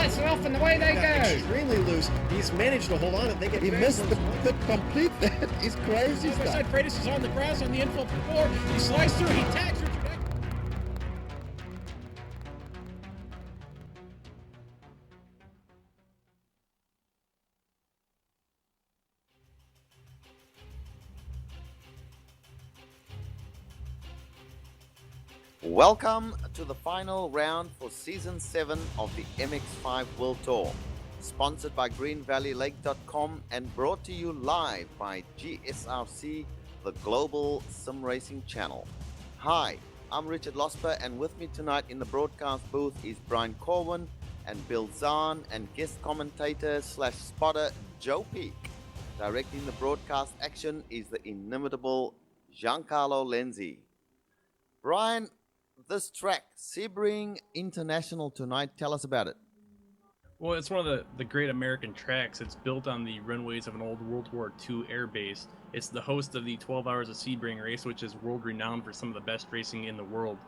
lights are off and away they go. Extremely loose. He's managed to hold on. I think he missed the complete. He's crazy As I stuff. said, Freitas is on the grass on the infield floor. He slides through. He tags Richard. Welcome to the final round for Season 7 of the MX-5 World Tour, sponsored by GreenValleyLake.com and brought to you live by GSRC, the global sim racing channel. Hi, I'm Richard Losper, and with me tonight in the broadcast booth is Brian Corwin and Bill Zahn and guest commentator / spotter Joe Peak. Directing the broadcast action is the inimitable Giancarlo Lenzi. Brian, this track, Sebring International tonight, tell us about it. Well, it's one of the great American tracks. It's built on the runways of an old World War II air base. It's the host of the 12 Hours of Sebring race, which is world-renowned for some of the best racing in the world.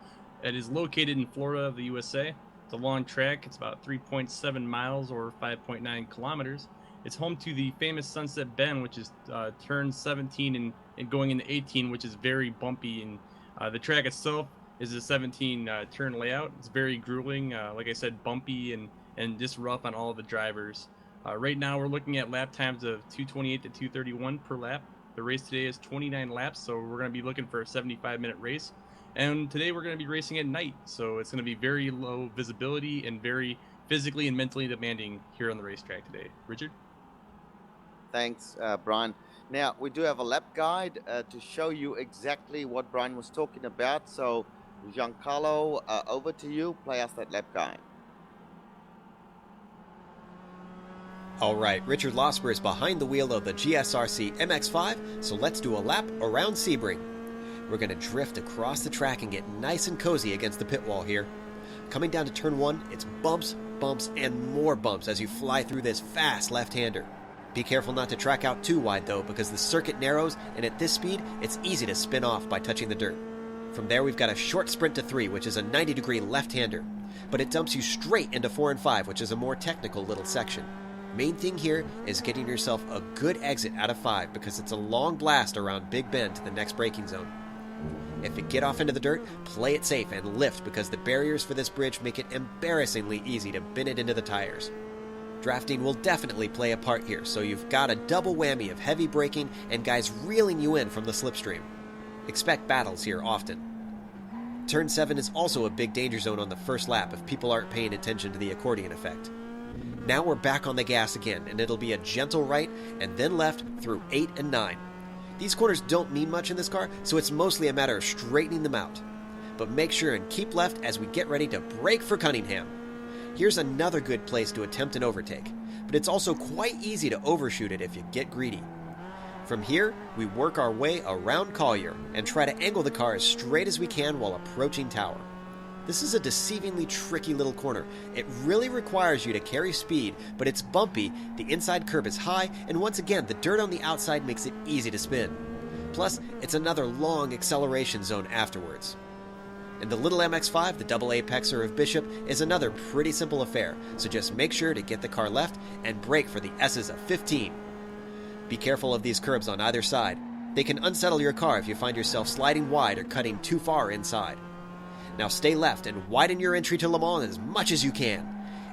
It is located in Florida of the USA. It's a long track. It's about 3.7 miles or 5.9 kilometers. It's home to the famous Sunset Bend, which is turn 17 and going into 18, which is very bumpy. And the track itself is a 17 turn layout. It's very grueling, like I said, bumpy and just rough on all of the drivers. Right now we're looking at lap times of 228 to 231 per lap. The race today is 29 laps, so we're going to be looking for a 75-minute race. And today we're going to be racing at night, so it's going to be very low visibility and very physically and mentally demanding here on the racetrack today. Richard? Thanks, Brian. Now, we do have a lap guide to show you exactly what Brian was talking about. So, Giancarlo, over to you. Play us that lap guide. All right, Richard Losper is behind the wheel of the GSRC MX-5, so let's do a lap around Sebring. We're going to drift across the track and get nice and cozy against the pit wall here. Coming down to turn 1, it's bumps, bumps, and more bumps as you fly through this fast left-hander. Be careful not to track out too wide though, because the circuit narrows, and at this speed, it's easy to spin off by touching the dirt. From there, we've got a short sprint to 3, which is a 90-degree left-hander, but it dumps you straight into 4 and 5, which is a more technical little section. Main thing here is getting yourself a good exit out of 5, because it's a long blast around Big Bend to the next braking zone. If you get off into the dirt, play it safe and lift, because the barriers for this bridge make it embarrassingly easy to bin it into the tires. Drafting will definitely play a part here, so you've got a double whammy of heavy braking and guys reeling you in from the slipstream. Expect battles here often. Turn 7 is also a big danger zone on the first lap if people aren't paying attention to the accordion effect. Now we're back on the gas again, and it'll be a gentle right and then left through 8 and 9. These corners don't mean much in this car, so it's mostly a matter of straightening them out. But make sure and keep left as we get ready to brake for Cunningham. Here's another good place to attempt an overtake, but it's also quite easy to overshoot it if you get greedy. From here, we work our way around Collier and try to angle the car as straight as we can while approaching Tower. This is a deceivingly tricky little corner. It really requires you to carry speed, but it's bumpy, the inside curb is high, and once again, the dirt on the outside makes it easy to spin. Plus, it's another long acceleration zone afterwards. And the little MX-5, the double apexer of Bishop, is another pretty simple affair, so just make sure to get the car left and brake for the S's of 15. Be careful of these curbs on either side. They can unsettle your car if you find yourself sliding wide or cutting too far inside. Now stay left and widen your entry to Le Mans as much as you can.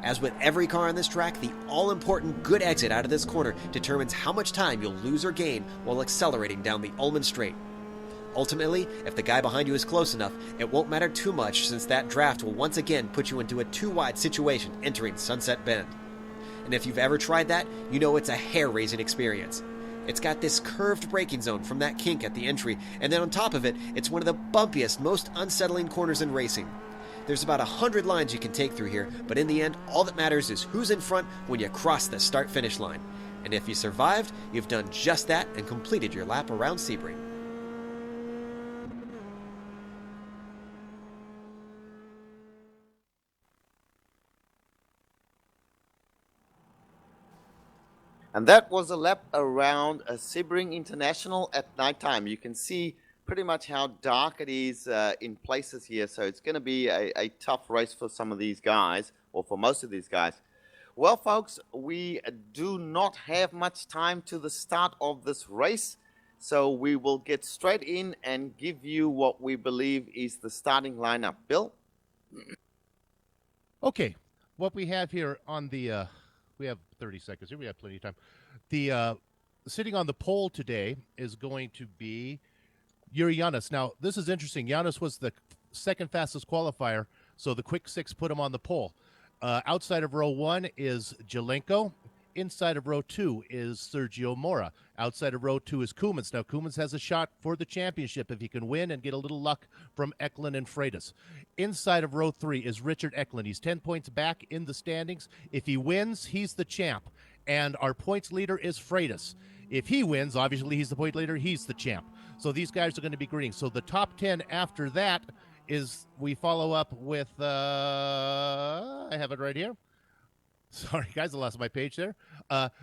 As with every car on this track, the all-important good exit out of this corner determines how much time you'll lose or gain while accelerating down the Ullman Straight. Ultimately, if the guy behind you is close enough, it won't matter too much, since that draft will once again put you into a too-wide situation entering Sunset Bend. And if you've ever tried that, you know it's a hair-raising experience. It's got this curved braking zone from that kink at the entry, and then on top of it, it's one of the bumpiest, most unsettling corners in racing. There's about 100 lines you can take through here, but in the end, all that matters is who's in front when you cross the start-finish line. And if you survived, you've done just that and completed your lap around Sebring. And that was a lap around a Sebring International at nighttime. You can see pretty much how dark it is in places here. So it's going to be a tough race for some of these guys, or for most of these guys. Well, folks, we do not have much time to the start of this race, so we will get straight in and give you what we believe is the starting lineup. Bill? Okay, what we have here on the, we have 30 seconds here. We have plenty of time. The sitting on the pole today is going to be Yuri Yanis. Now, this is interesting. Yanis was the second fastest qualifier, so the quick six put him on the pole. Outside of row 1 is Jelenko. Inside of row 2 is Sergio Mora. Outside of row 2 is Koumans. Now, Koumans has a shot for the championship if he can win and get a little luck from Eklund and Freitas. Inside of row 3 is Richard Eklund. He's 10 points back in the standings. If he wins, he's the champ. And our points leader is Freitas. If he wins, obviously he's the point leader, he's the champ. So these guys are going to be greeting. So the top 10 after that is we follow up with, I have it right here. Sorry, guys, I lost my page there.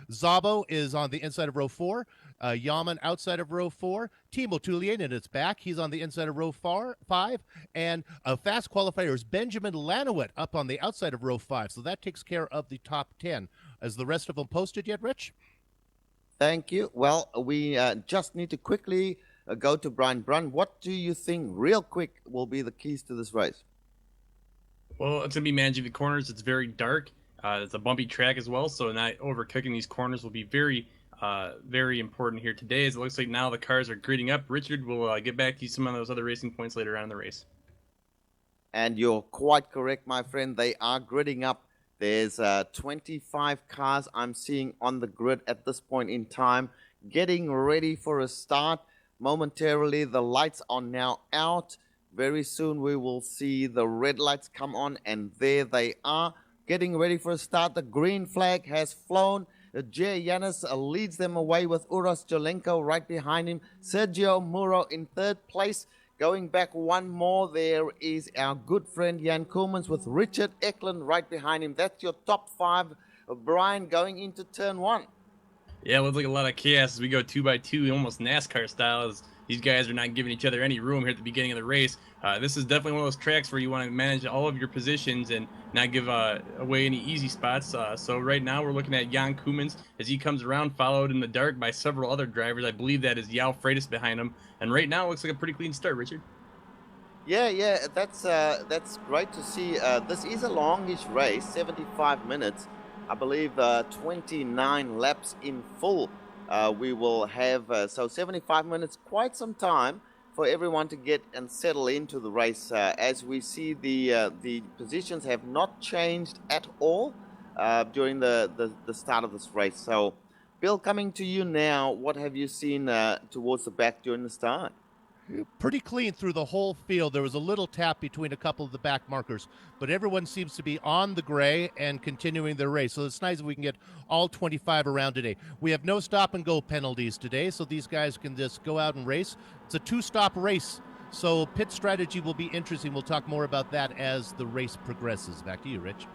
Zabo is on the inside of row 4. Yaman outside of row 4. Timo Tulianen is back. He's on the inside of row 5. And a fast qualifier is Benjamin Lanowet up on the outside of row 5. So that takes care of the top 10. Is the rest of them posted yet, Rich? Thank you. Well, we just need to quickly go to Brian. Brian, what do you think, real quick, will be the keys to this race? Well, it's going to be managing the corners. It's very dark. It's a bumpy track as well, so not overcooking these corners will be very, very important here today. As it looks like now the cars are gridding up. Richard will get back to you some of those other racing points later on in the race. And you're quite correct, my friend. They are gridding up. There's 25 cars I'm seeing on the grid at this point in time, getting ready for a start. Momentarily, the lights are now out. Very soon we will see the red lights come on, and there they are, getting ready for a start. The green flag has flown. Jay Yanis leads them away with Uros Jelenko right behind him. Sergio Muro in third place. Going back one more, there is our good friend Jan Koumans with Richard Eklund right behind him. That's your top 5. Brian, going into turn 1. Yeah, it looks like a lot of chaos as we go 2 by 2, almost NASCAR style, as these guys are not giving each other any room here at the beginning of the race. This is definitely one of those tracks where you want to manage all of your positions and not give away any easy spots. So right now we're looking at Jan Koumans as he comes around, followed in the dark by several other drivers. I believe that is Yao Freitas behind him. And right now it looks like a pretty clean start, Richard. Yeah, that's great to see. This is a longish race, 75 minutes. I believe 29 laps in full. We will have, so 75 minutes, quite some time for everyone to get and settle into the race. As we see, the positions have not changed at all during the start of this race. So, Bill, coming to you now, what have you seen towards the back during the start? Pretty clean through the whole field. There was a little tap between a couple of the back markers, but everyone seems to be on the gray and continuing their race. So it's nice if we can get all 25 around today. We have no stop and go penalties today, so these guys can just go out and race. It's a 2-stop race, so pit strategy will be interesting. We'll talk more about that as the race progresses. Back to you, Rich.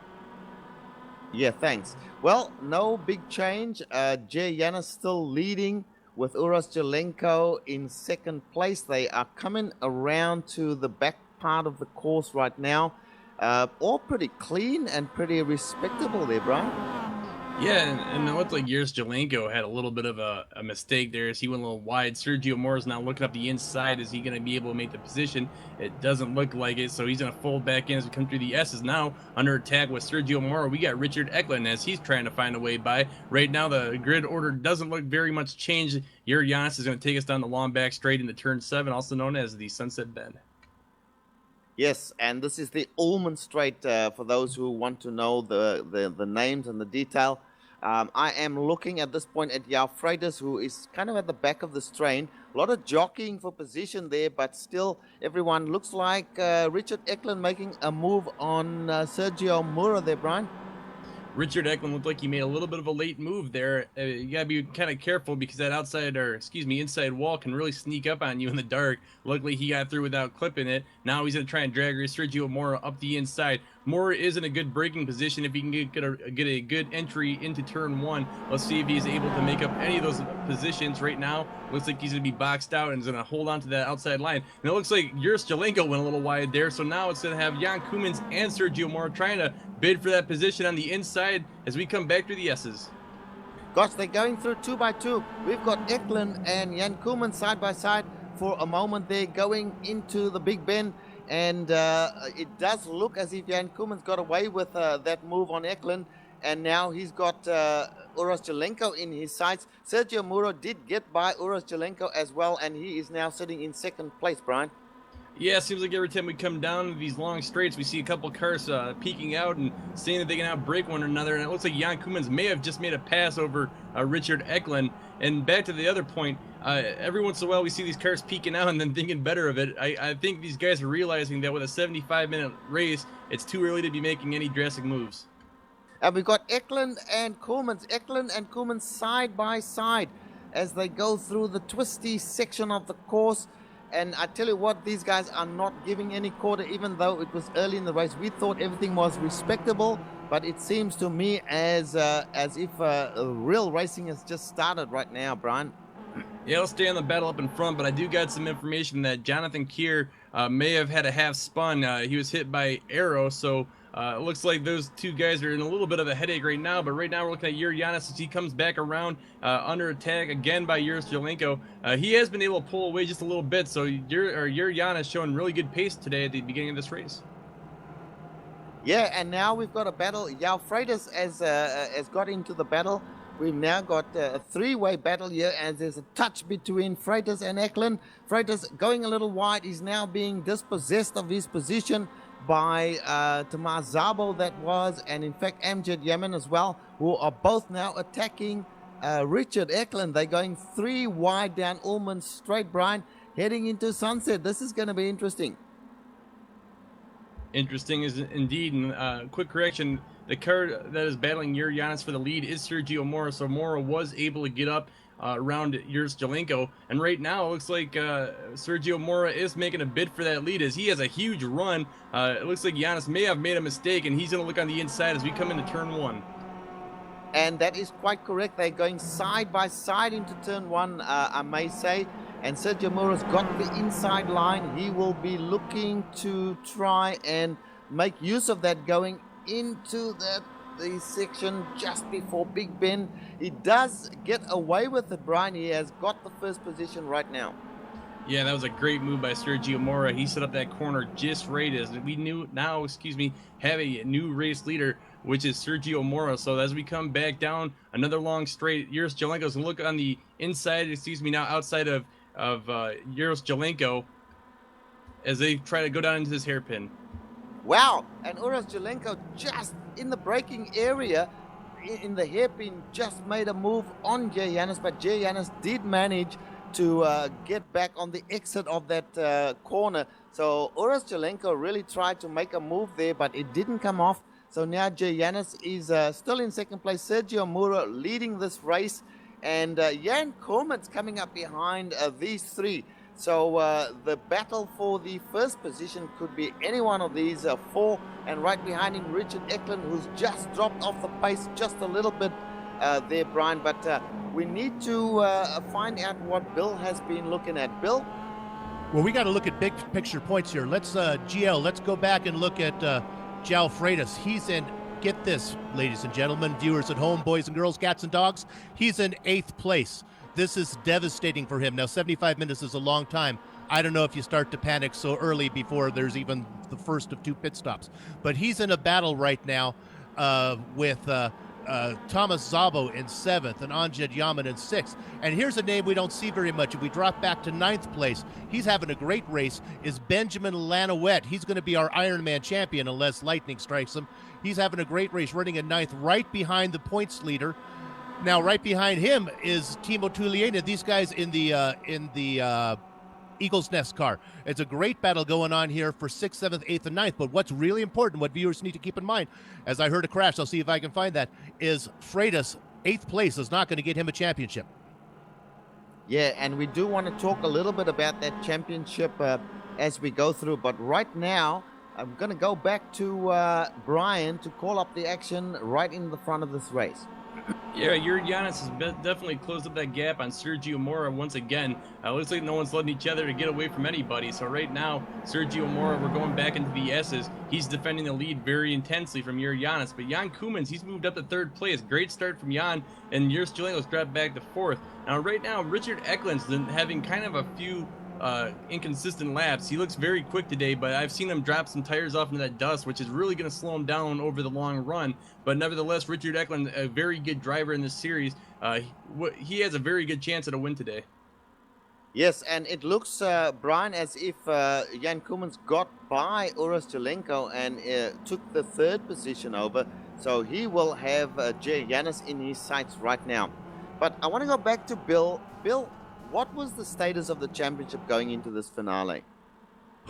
Yeah, thanks. Well, no big change. Jay Yanis still leading with Uros Jelenko in second place. They are coming around to the back part of the course right now. All pretty clean and pretty respectable there, Brian. Yeah, and it looked like Urs Jelenko had a little bit of a mistake there as he went a little wide. Sergio Mora is now looking up the inside. Is he going to be able to make the position? It doesn't look like it, so he's going to fold back in as we come through the S's now. Under attack with Sergio Mora, we got Richard Eklund as he's trying to find a way by. Right now, the grid order doesn't look very much changed. Yuri Yanis is going to take us down the long back straight into turn 7, also known as the Sunset Bend. Yes, and this is the Ullman Straight for those who want to know the names and the detail. I am looking at this point at Yao Freitas, who is kind of at the back of the strain. A lot of jockeying for position there, but still everyone looks like Richard Eklund making a move on Sergio Mura there, Brian. Richard Eklund looked like he made a little bit of a late move there. You gotta be kind of careful because that inside wall can really sneak up on you in the dark. Luckily, he got through without clipping it. Now he's gonna try and drag Sergio Mora up the inside. Mora is in a good braking position if he can get a good entry into turn 1. Let's see if he's able to make up any of those positions right now. Looks like he's gonna be boxed out and is gonna hold on to that outside line. And it looks like Urs Jelenko went a little wide there, so now it's gonna have Jan Koumans and Sergio Mora trying to bid for that position on the inside as we come back through the S's. Gosh, they're going through 2 by 2. We've got Eklund and Jan Koeman side by side for a moment there going into the Big Bend. And it does look as if Jan Koeman's got away with that move on Eklund. And now he's got Uros Jelenko in his sights. Sergio Muro did get by Uros Jelenko as well, and he is now sitting in second place, Brian. Yeah, it seems like every time we come down these long straights, we see a couple cars peeking out and saying that they can outbrake one another. And it looks like Jan Koemans may have just made a pass over Richard Eklund. And back to the other point, every once in a while we see these cars peeking out and then thinking better of it. I think these guys are realizing that with a 75-minute race, it's too early to be making any drastic moves. And we've got Eklund and Koeman side by side as they go through the twisty section of the course. And I tell you what, these guys are not giving any quarter, even though it was early in the race. We thought everything was respectable, but it seems to me as if real racing has just started right now, Brian. Yeah, let's stay on the battle up in front, but I do got some information that Jonathan Kier may have had a half spun. He was hit by arrow, so it looks like those two guys are in a little bit of a headache right now, but right now we're looking at Yuri Yanis as he comes back around under attack again by Uros Jelenko. He has been able to pull away just a little bit, so Yuri Yanis showing really good pace today at the beginning of this race. Yeah, and now we've got a battle. João Freitas has got into the battle. We've now got a three-way battle here, as there's a touch between Freitas and Eklund. Freitas going a little wide. He's now being dispossessed of his position by Tomas Szabo, that was, and in fact Amjad Yemen as well, who are both now attacking Richard Eklund. They're going 3 wide down Ullman Straight, Brian, heading into Sunset. This is going to be interesting. Interesting is indeed. And quick correction, the car that is battling Yuri Yanis for the lead is Sergio Mora, so Mora was able to get up around Uros Jelenko, and right now it looks like Sergio Mora is making a bid for that lead as he has a huge run. It looks like Yanis may have made a mistake, and he's going to look on the inside as we come into turn 1. And that is quite correct. They're going side by side into turn 1, I may say. And Sergio Mora's got the inside line. He will be looking to try and make use of that going into the section just before Big Ben. He does get away with it, Brian. He has got the first position right now. Yeah, that was a great move by Sergio Mora. He set up that corner just right as we have a new race leader, which is Sergio Mora. So as we come back down another long straight, Uros Jelenko's going to look on the inside, now outside of Uros Jelenko as they try to go down into this hairpin. Wow, and Uros Jelenko just in the braking area in the hairpin just made a move on Jay Yanis, but Jay Yanis did manage to get back on the exit of that corner. So Uros Jelenko really tried to make a move there, but it didn't come off. So now Jay Yanis is still in second place. Sergio Mura leading this race, and Jan Koeman's coming up behind these three. So the battle for the first position could be any one of these 4, and right behind him Richard Eklund, who's just dropped off the pace just a little bit there, Brian. But we need to find out what Bill has been looking at. Bill? Well, we got to look at big picture points here. Let's let's go back and look at João Freitas. He's in, get this, ladies and gentlemen, viewers at home, boys and girls, cats and dogs, he's in 8th place. This is devastating for him. Now, 75 minutes is a long time. I don't know if you start to panic so early before there's even the first of 2 pit stops. But he's in a battle right now with Thomas Szabo in 7th and Amjad Yaman in 6th. And here's a name we don't see very much. If we drop back to 9th place, he's having a great race, is Benjamin Lanouette. He's going to be our Ironman champion unless lightning strikes him. He's having a great race, running in 9th, right behind the points leader. Now, right behind him is Timo Tuliana. These guys in the Eagle's Nest car. It's a great battle going on here for 6th, 7th, 8th, and 9th. But what's really important, what viewers need to keep in mind, as I heard a crash, I'll see if I can find that, is Freitas, 8th place, is not going to get him a championship. Yeah, and we do want to talk a little bit about that championship as we go through. But right now, I'm going to go back to Brian to call up the action right in the front of this race. Yeah, Yuri Giannis has definitely closed up that gap on Sergio Mora once again. Looks like no one's letting each other to get away from anybody. So right now, Sergio Mora, we're going back into the S's. He's defending the lead very intensely from Yuri Giannis. But Jan Koemans, he's moved up to third place. Great start from Jan, and Juris Jalenko's dropped back to fourth. Now right now, Richard Eklund's having kind of a few inconsistent laps. He looks very quick today, but I've seen him drop some tires off into that dust, which is really going to slow him down over the long run. But nevertheless, Richard Eklund, a very good driver in this series, he has a very good chance at a win today. Yes, and it looks, Brian, as if Jan Koemans got by Juris Jalenko and took the third position over. So he will have Jay Yanis in his sights right now. But I want to go back to Bill. Bill, what was the status of the championship going into this finale?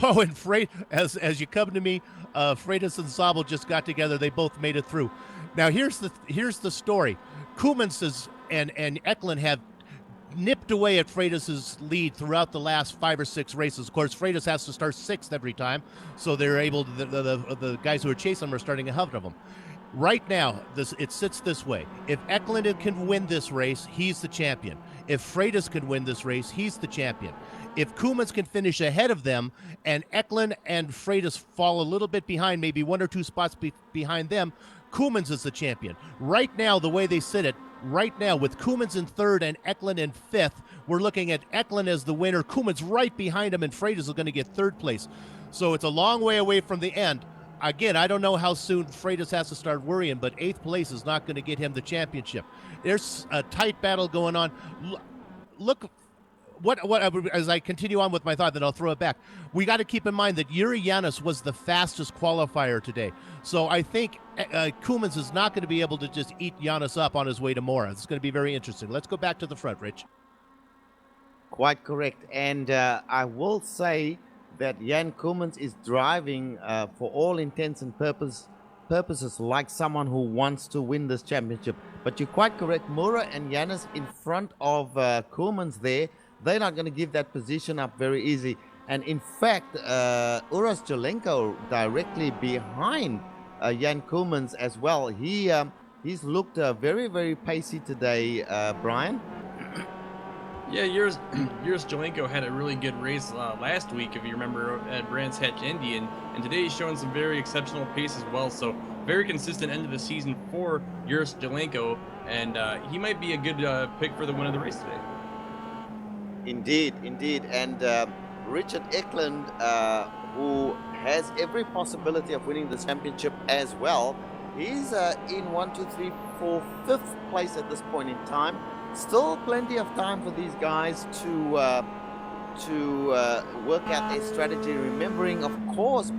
Oh, and as you come to me, Freitas and Zabel just got together. They both made it through. Now here's the story. Koemans and Eklund have nipped away at Freitas's lead throughout the last 5 or 6 races. Of course, Freitas has to start 6th every time, so they're able to, the guys who are chasing him are starting ahead of him. Right now, it sits this way. If Eklund can win this race, he's the champion. If Freitas can win this race, he's the champion. If Koemans can finish ahead of them and Eklund and Freitas fall a little bit behind, maybe 1 or 2 spots behind them, Koemans is the champion. Right now, the way they sit it, right now with Koemans in 3rd and Eklund in 5th, we're looking at Eklund as the winner. Koemans right behind him, and Freitas is going to get 3rd place. So it's a long way away from the end. Again, I don't know how soon Freitas has to start worrying, but 8th place is not going to get him the championship. There's a tight battle going on. Look, as I continue on with my thought, then I'll throw it back. We got to keep in mind that Yuri Yanis was the fastest qualifier today. So I think Koemans is not going to be able to just eat Yanis up on his way to Mora. It's going to be very interesting. Let's go back to the front, Rich. Quite correct. And I will say that Jan Koemans is driving for all intents and purposes like someone who wants to win this championship. But you're quite correct. Mura and Yanis in front of Koemans there. They're not going to give that position up very easy. And in fact, Juris Jalenko directly behind Jan Koemans as well. He's looked very, very pacey today, Brian. Yeah, Juris Jalenko had a really good race last week, if you remember, at Brands Hatch Indy, and today he's showing some very exceptional pace as well. So very consistent end of the season for Juris Jalenko, and he might be a good pick for the win of the race today. Indeed. And Richard Eklund, who has every possibility of winning the championship as well, he's in 1, 2, 3, 4, 5th place at this point in time. Still plenty of time for these guys to work out their strategy, remembering, of course,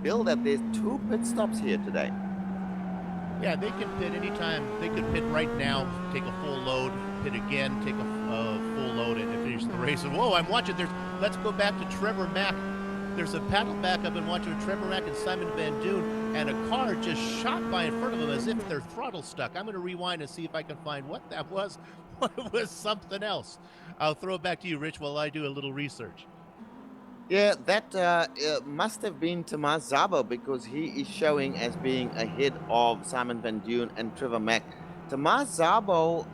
Bill, that there's 2 pit stops here today. Yeah, they can pit anytime. They could pit right now, take a full load, pit again, take a full load, and finish the race. And whoa, I'm watching. Let's go back to Trevor Mack. There's a paddle back up and watching Trevor Mack and Simon Van Doon, and a car just shot by in front of them as if their throttle stuck. I'm going to rewind and see if I can find what that was. It was something else. I'll throw it back to you, Rich, while I do a little research. Yeah, that must have been Tomas Zabo, because he is showing as being ahead of Simon Van Doon and Trevor Mack. Tomas Zabo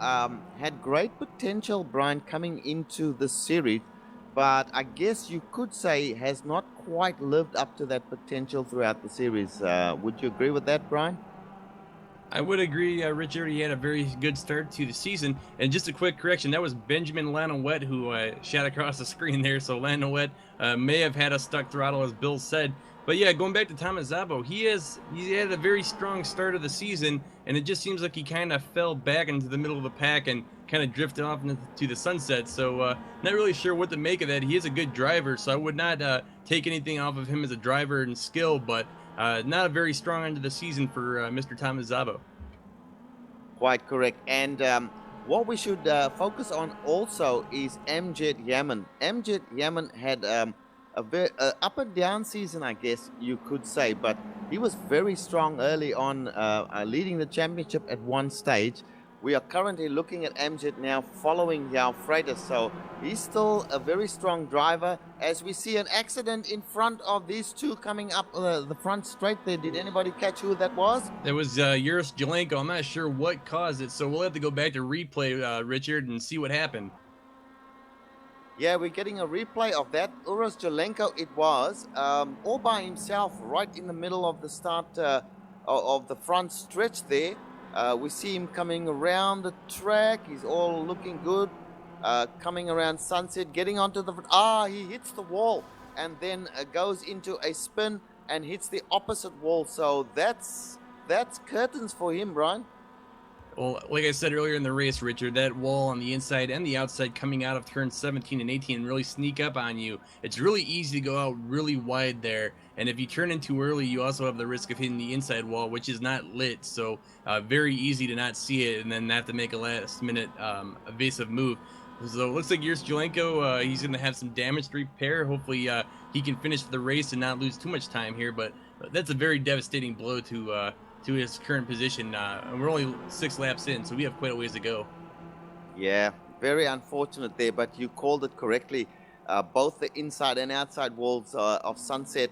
had great potential, Brian, coming into the series, but I guess you could say has not quite lived up to that potential throughout the series. Would you agree with that, Brian? I would agree, Richard. He had a very good start to the season. And just a quick correction, that was Benjamin Lanouette who shot across the screen there. So Lanouette may have had a stuck throttle, as Bill said. But yeah, going back to Thomas Zabo, he had a very strong start of the season, and it just seems like he kind of fell back into the middle of the pack and kind of drifted off into the sunset. So not really sure what to make of that. He is a good driver, so I would not take anything off of him as a driver and skill, but not a very strong end of the season for Mr. Thomas Zabo. Quite correct. And what we should focus on also is Amjad Yaman. Amjad Yaman had a very up and down season, I guess you could say, but he was very strong early on, leading the championship at one stage. We are currently looking at Amjad now following Yao Freitas, so he's still a very strong driver. As we see an accident in front of these two coming up the front straight there. Did anybody catch who that was? That was Uros Jelenko. I'm not sure what caused it, so we'll have to go back to replay, Richard, and see what happened. Yeah, we're getting a replay of that. Uros Jelenko it was, all by himself, right in the middle of the start of the front stretch there. We see him coming around the track. He's all looking good. Coming around Sunset, getting onto the... he hits the wall and then goes into a spin and hits the opposite wall. So that's curtains for him, Brian. Well, like I said earlier in the race, Richard, that wall on the inside and the outside coming out of turns 17 and 18 really sneak up on you. It's really easy to go out really wide there, and if you turn in too early, you also have the risk of hitting the inside wall, which is not lit, so very easy to not see it and then have to make a last-minute evasive move. So it looks like Uros Jelenko, he's going to have some damage to repair. Hopefully he can finish the race and not lose too much time here, but that's a very devastating blow to his current position. And we're only 6 laps in, so we have quite a ways to go. Yeah, very unfortunate there, but you called it correctly. Both the inside and outside walls of Sunset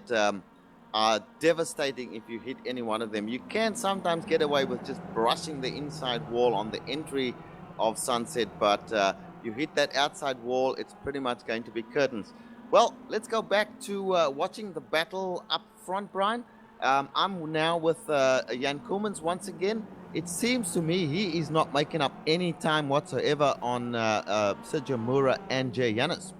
are devastating if you hit any one of them. You can sometimes get away with just brushing the inside wall on the entry of Sunset, but you hit that outside wall, it's pretty much going to be curtains. Well, let's go back to watching the battle up front, Brian. I'm now with Jan Koemans once again. It seems to me he is not making up any time whatsoever on Sergio Moura and Jay Yanis.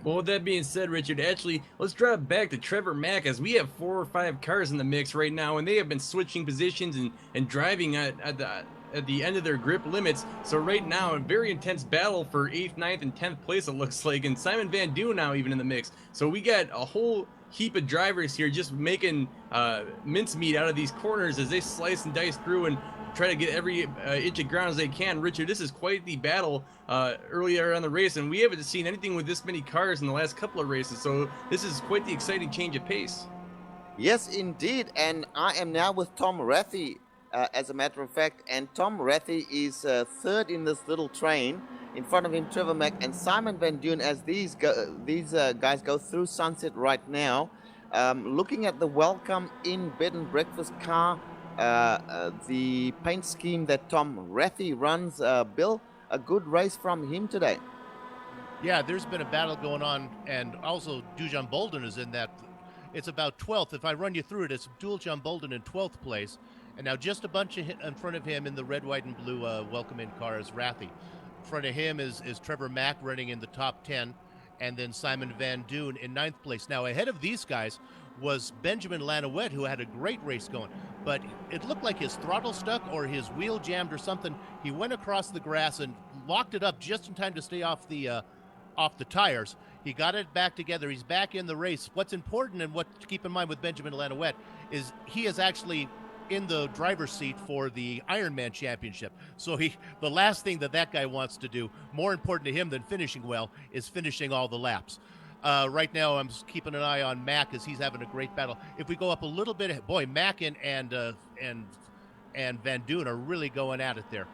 Well, with that being said, Richard, actually, let's drive back to Trevor Mack, as we have 4 or 5 cars in the mix right now, and they have been switching positions and driving at the end of their grip limits. So right now, a very intense battle for 8th, 9th, and 10th place, it looks like, and Simon Van Doon now even in the mix. So we got a whole heap of drivers here just making mincemeat out of these corners as they slice and dice through and try to get every inch of ground as they can. Richard, this is quite the battle earlier on the race, and we haven't seen anything with this many cars in the last couple of races, so this is quite the exciting change of pace. Yes, indeed, and I am now with Tom Rathie, as a matter of fact, and Tom Rathie is third in this little train. In front of him, Trevor Mack and Simon Van Doon, as these guys go through Sunset right now. Looking at the welcome in bed and breakfast car, the paint scheme that Tom Rathie runs, Bill, a good race from him today. Yeah, there's been a battle going on, and also Dujan Bolden is in that. It's about 12th. If I run you through it, it's Dujan Bolden in 12th place, and now just a bunch of in front of him in the red, white, and blue welcome in car is Rathie. In front of him is Trevor Mack running in the top 10, and then Simon Van Doon in 9th place. Now, ahead of these guys was Benjamin Lanouette, who had a great race going, but it looked like his throttle stuck or his wheel jammed or something. He went across the grass and locked it up just in time to stay off the tires. He got it back together. He's back in the race. What's important and what to keep in mind with Benjamin Lanouette is he is actually in the driver's seat for the Ironman Championship. So the last thing that guy wants to do, more important to him than finishing well, is finishing all the laps. Right now, I'm just keeping an eye on Mack as he's having a great battle. If we go up a little bit, boy, Mack and Van Doon are really going at it there.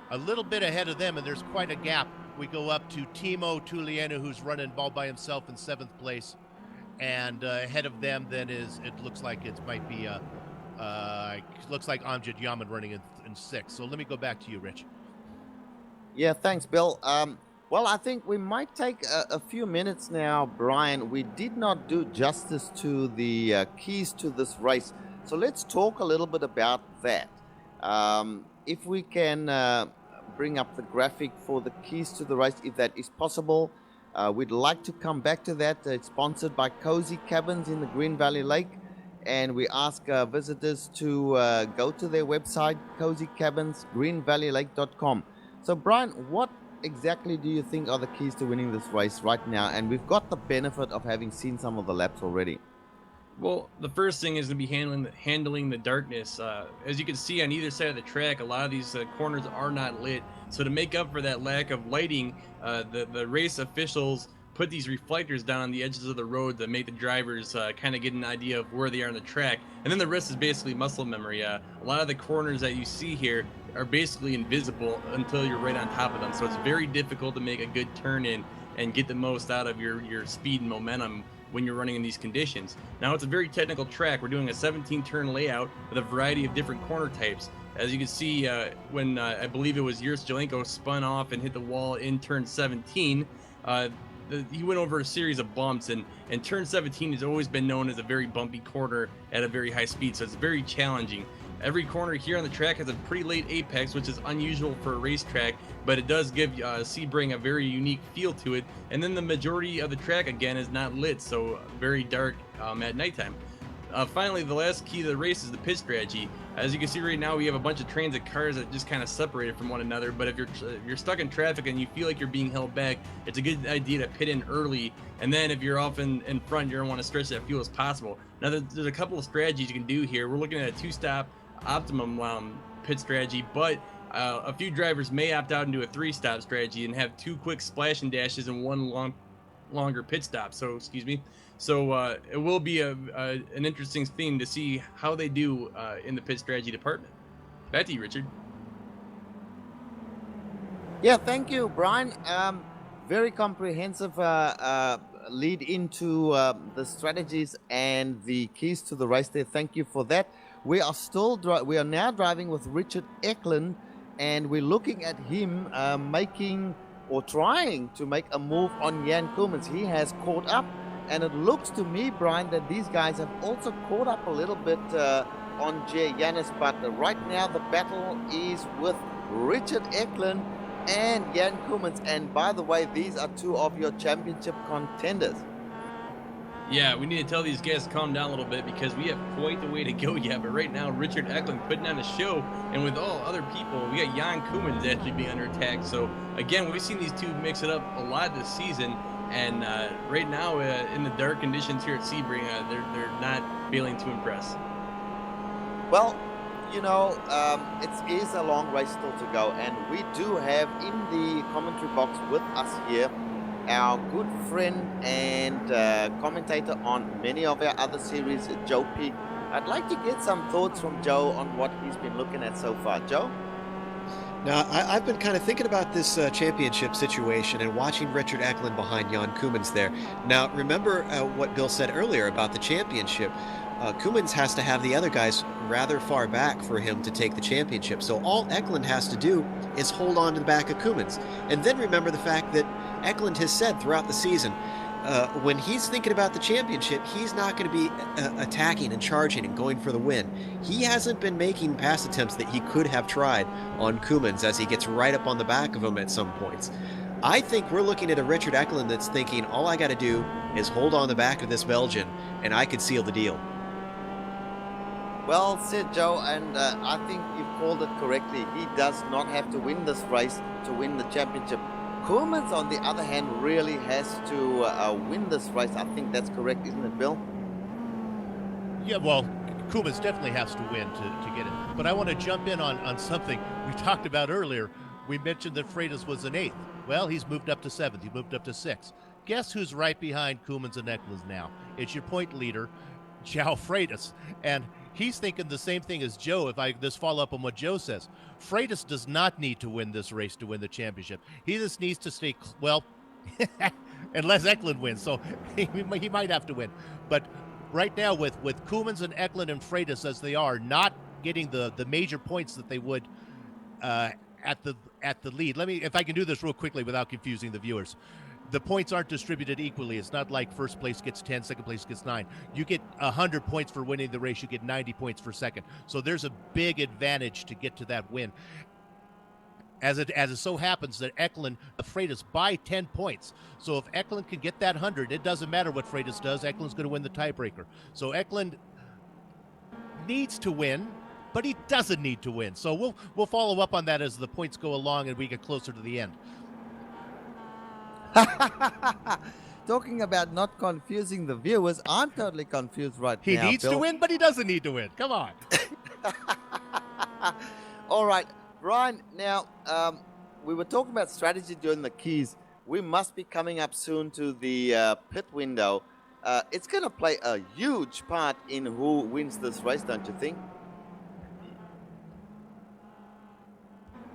A little bit ahead of them, and there's quite a gap. We go up to Timo Tulienu, who's running all by himself in 7th place, and ahead of them then looks like Amjad Yaman running in 6th. So let me go back to you, Rich. Yeah, thanks, Bill. Well, I think we might take a few minutes now, Brian. We did not do justice to the keys to this race, so let's talk a little bit about that. If we can bring up the graphic for the keys to the race, if that is possible. We'd like to come back to that. It's sponsored by Cozy Cabins in the Green Valley Lake, and we ask visitors to go to their website, cozycabinsgreenvalleylake.com. So, Brian, what exactly do you think are the keys to winning this race right now? And we've got the benefit of having seen some of the laps already. Well, the first thing is to be handling the darkness. As you can see on either side of the track, a lot of these corners are not lit. So to make up for that lack of lighting, the race officials put these reflectors down on the edges of the road to make the drivers kind of get an idea of where they are on the track. And then the rest is basically muscle memory. A lot of the corners that you see here, are basically invisible until you're right on top of them. So it's very difficult to make a good turn in and get the most out of your speed and momentum when you're running in these conditions. Now, it's a very technical track. We're doing a 17 turn layout with a variety of different corner types. As you can see, when I believe it was Yurs Jelenko spun off and hit the wall in turn 17, he went over a series of bumps, and turn 17 has always been known as a very bumpy corner at a very high speed, so it's very challenging. Every corner here on the track has a pretty late apex, which is unusual for a racetrack, but it does give Sebring a very unique feel to it. And then the majority of the track, again, is not lit, so very dark at nighttime. Finally, the last key to the race is the pit strategy. As you can see right now, we have a bunch of transit cars that just kind of separated from one another, but if you're stuck in traffic and you feel like you're being held back, it's a good idea to pit in early, and then if you're off in front, you're going to want to stretch that fuel as possible. Now, there's a couple of strategies you can do here. We're looking at a two-stop optimum pit strategy, but a few drivers may opt out and do a three-stop strategy and have 2 quick splash and dashes and 1 longer pit stop. So it will be an interesting theme to see how they do in the pit strategy department. Back to you, Richard. Yeah, thank you, Brian. Very comprehensive lead into the strategies and the keys to the race there. Thank you for that. We are now driving with Richard Eklund, and we're looking at him making or trying to make a move on Jan Koemans. He has caught up, and it looks to me, Brian, that these guys have also caught up a little bit on Jay Yanis, but right now the battle is with Richard Eklund and Jan Koemans. And by the way, these are 2 of your championship contenders. Yeah, we need to tell these guys to calm down a little bit because we have quite the way to go yet. But right now, Richard Eklund putting on a show, and with all other people, we got Jan Koemans actually being under attack. So again, we've seen these two mix it up a lot this season, and right now in the dark conditions here at Sebring, they're not failing to impress. Well, you know, it is a long race still to go, and we do have in the commentary box with us here our good friend and commentator on many of our other series, Joe Peak. I'd like to get some thoughts from Joe on what he's been looking at so far. Joe? Now, I've been kind of thinking about this championship situation and watching Richard Eklund behind Jan Koemans there. Now, remember what Bill said earlier about the championship. Koemans has to have the other guys rather far back for him to take the championship. So all Eklund has to do is hold on to the back of Koemans. And then remember the fact that Eklund has said throughout the season, when he's thinking about the championship, he's not going to be attacking and charging and going for the win. He hasn't been making pass attempts that he could have tried on Koemans as he gets right up on the back of him at some points. I think we're looking at a Richard Eklund that's thinking, all I got to do is hold on the back of this Belgian, and I could seal the deal. Well said, Joe, and I think you've called it correctly. He does not have to win this race to win the championship. Koemans, on the other hand, really has to win this race. I think that's correct, isn't it, Bill? Yeah, well, Koemans definitely has to win to get it. But I want to jump in on something we talked about earlier. We mentioned that Freitas was an 8th. Well, he's moved up to 7th. He moved up to 6th. Guess who's right behind Koemans and Eklund now? It's your point leader, João Freitas. And he's thinking the same thing as Joe, if I just follow up on what Joe says. Freitas does not need to win this race to win the championship. He just needs to stay, well, unless Eklund wins, so he might have to win. But right now with Koemans and Eklund and Freitas as they are, not getting the major points that they would at the lead. Let me, if I can do this real quickly without confusing the viewers. The points aren't distributed equally. It's not like first place gets 10, second place gets 9. You get 100 points for winning the race. You get 90 points for second. So there's a big advantage to get to that win. As it so happens that Eklund Freitas by 10 points. So if Eklund can get that 100, it doesn't matter what Freitas does. Eklund's going to win the tiebreaker. So Eklund needs to win, but he doesn't need to win. So we'll follow up on that as the points go along and we get closer to the end. Talking about not confusing the viewers, I'm totally confused right now. He needs to win, but he doesn't need to win. Come on. All right, Brian, now we were talking about strategy during the keys. We must be coming up soon to the pit window. It's going to play a huge part in who wins this race, don't you think?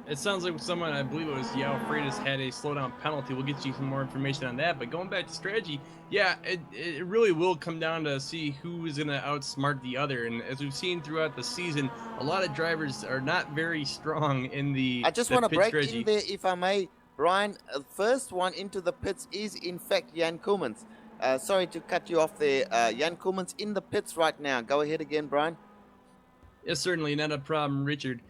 It sounds like someone, I believe it was Yao Freitas, had a slowdown penalty. We'll get you some more information on that. But going back to strategy, yeah, it really will come down to see who is going to outsmart the other. And as we've seen throughout the season, a lot of drivers are not very strong in I just want to pit break strategy. in there, if I may, Brian. First one into the pits is, in fact, Jan Koemans. Sorry to cut you off there. Jan Koemans in the pits right now. Go ahead again, Brian. Yes, certainly not a problem, Richard.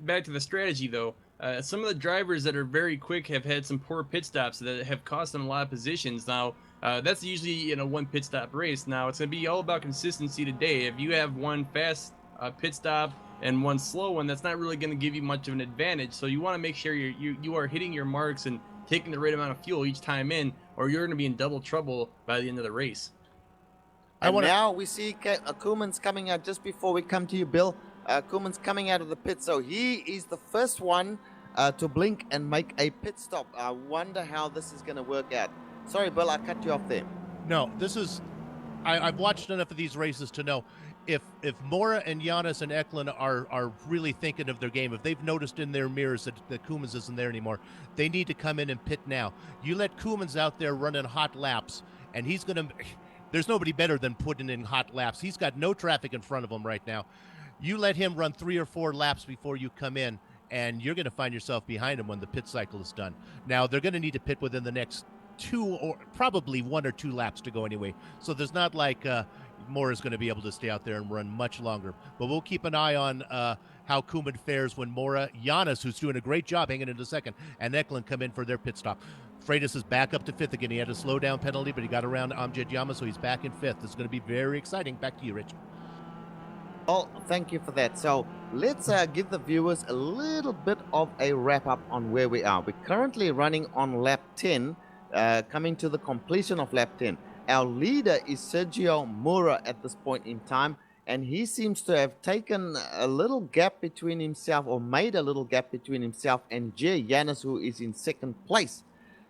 Back to the strategy, though. Some of the drivers that are very quick have had some poor pit stops that have cost them a lot of positions. Now, that's usually in a one pit stop race. Now, it's going to be all about consistency today. If you have one fast pit stop and one slow one, that's not really going to give you much of an advantage. So you want to make sure you are hitting your marks and taking the right amount of fuel each time in, or you're going to be in double trouble by the end of the race. Now we see Koemans coming out just before we come to you, Bill. Koemans coming out of the pit, so he is the first one to blink and make a pit stop. I wonder how this is going to work out. Sorry, Bill, I cut you off there. No, this is. I've watched enough of these races to know if Mora and Giannis and Eklund are really thinking of their game, if they've noticed in their mirrors that Koemans isn't there anymore, they need to come in and pit now. You let Koemans out there running hot laps, and he's going to. There's nobody better than putting in hot laps. He's got no traffic in front of him right now. You let him run 3 or 4 laps before you come in, and you're going to find yourself behind him when the pit cycle is done. Now, they're going to need to pit within the next 2 or probably 1 or 2 laps to go anyway. So there's not like Mora's going to be able to stay out there and run much longer. But we'll keep an eye on how Koeman fares when Mora, Giannis, who's doing a great job hanging into second, and Eklund come in for their pit stop. Freitas is back up to 5th again. He had a slowdown penalty, but he got around Amjad Yama, so he's back in 5th. It's going to be very exciting. Back to you, Rich. Well, thank you for that. So let's give the viewers a little bit of a wrap-up on where we are. We're currently running on lap 10, coming to the completion of lap 10. Our leader is Sergio Mora at this point in time, and he seems to have taken a little gap between himself, or made a little gap between himself and Jay Yanis, who is in 2nd place.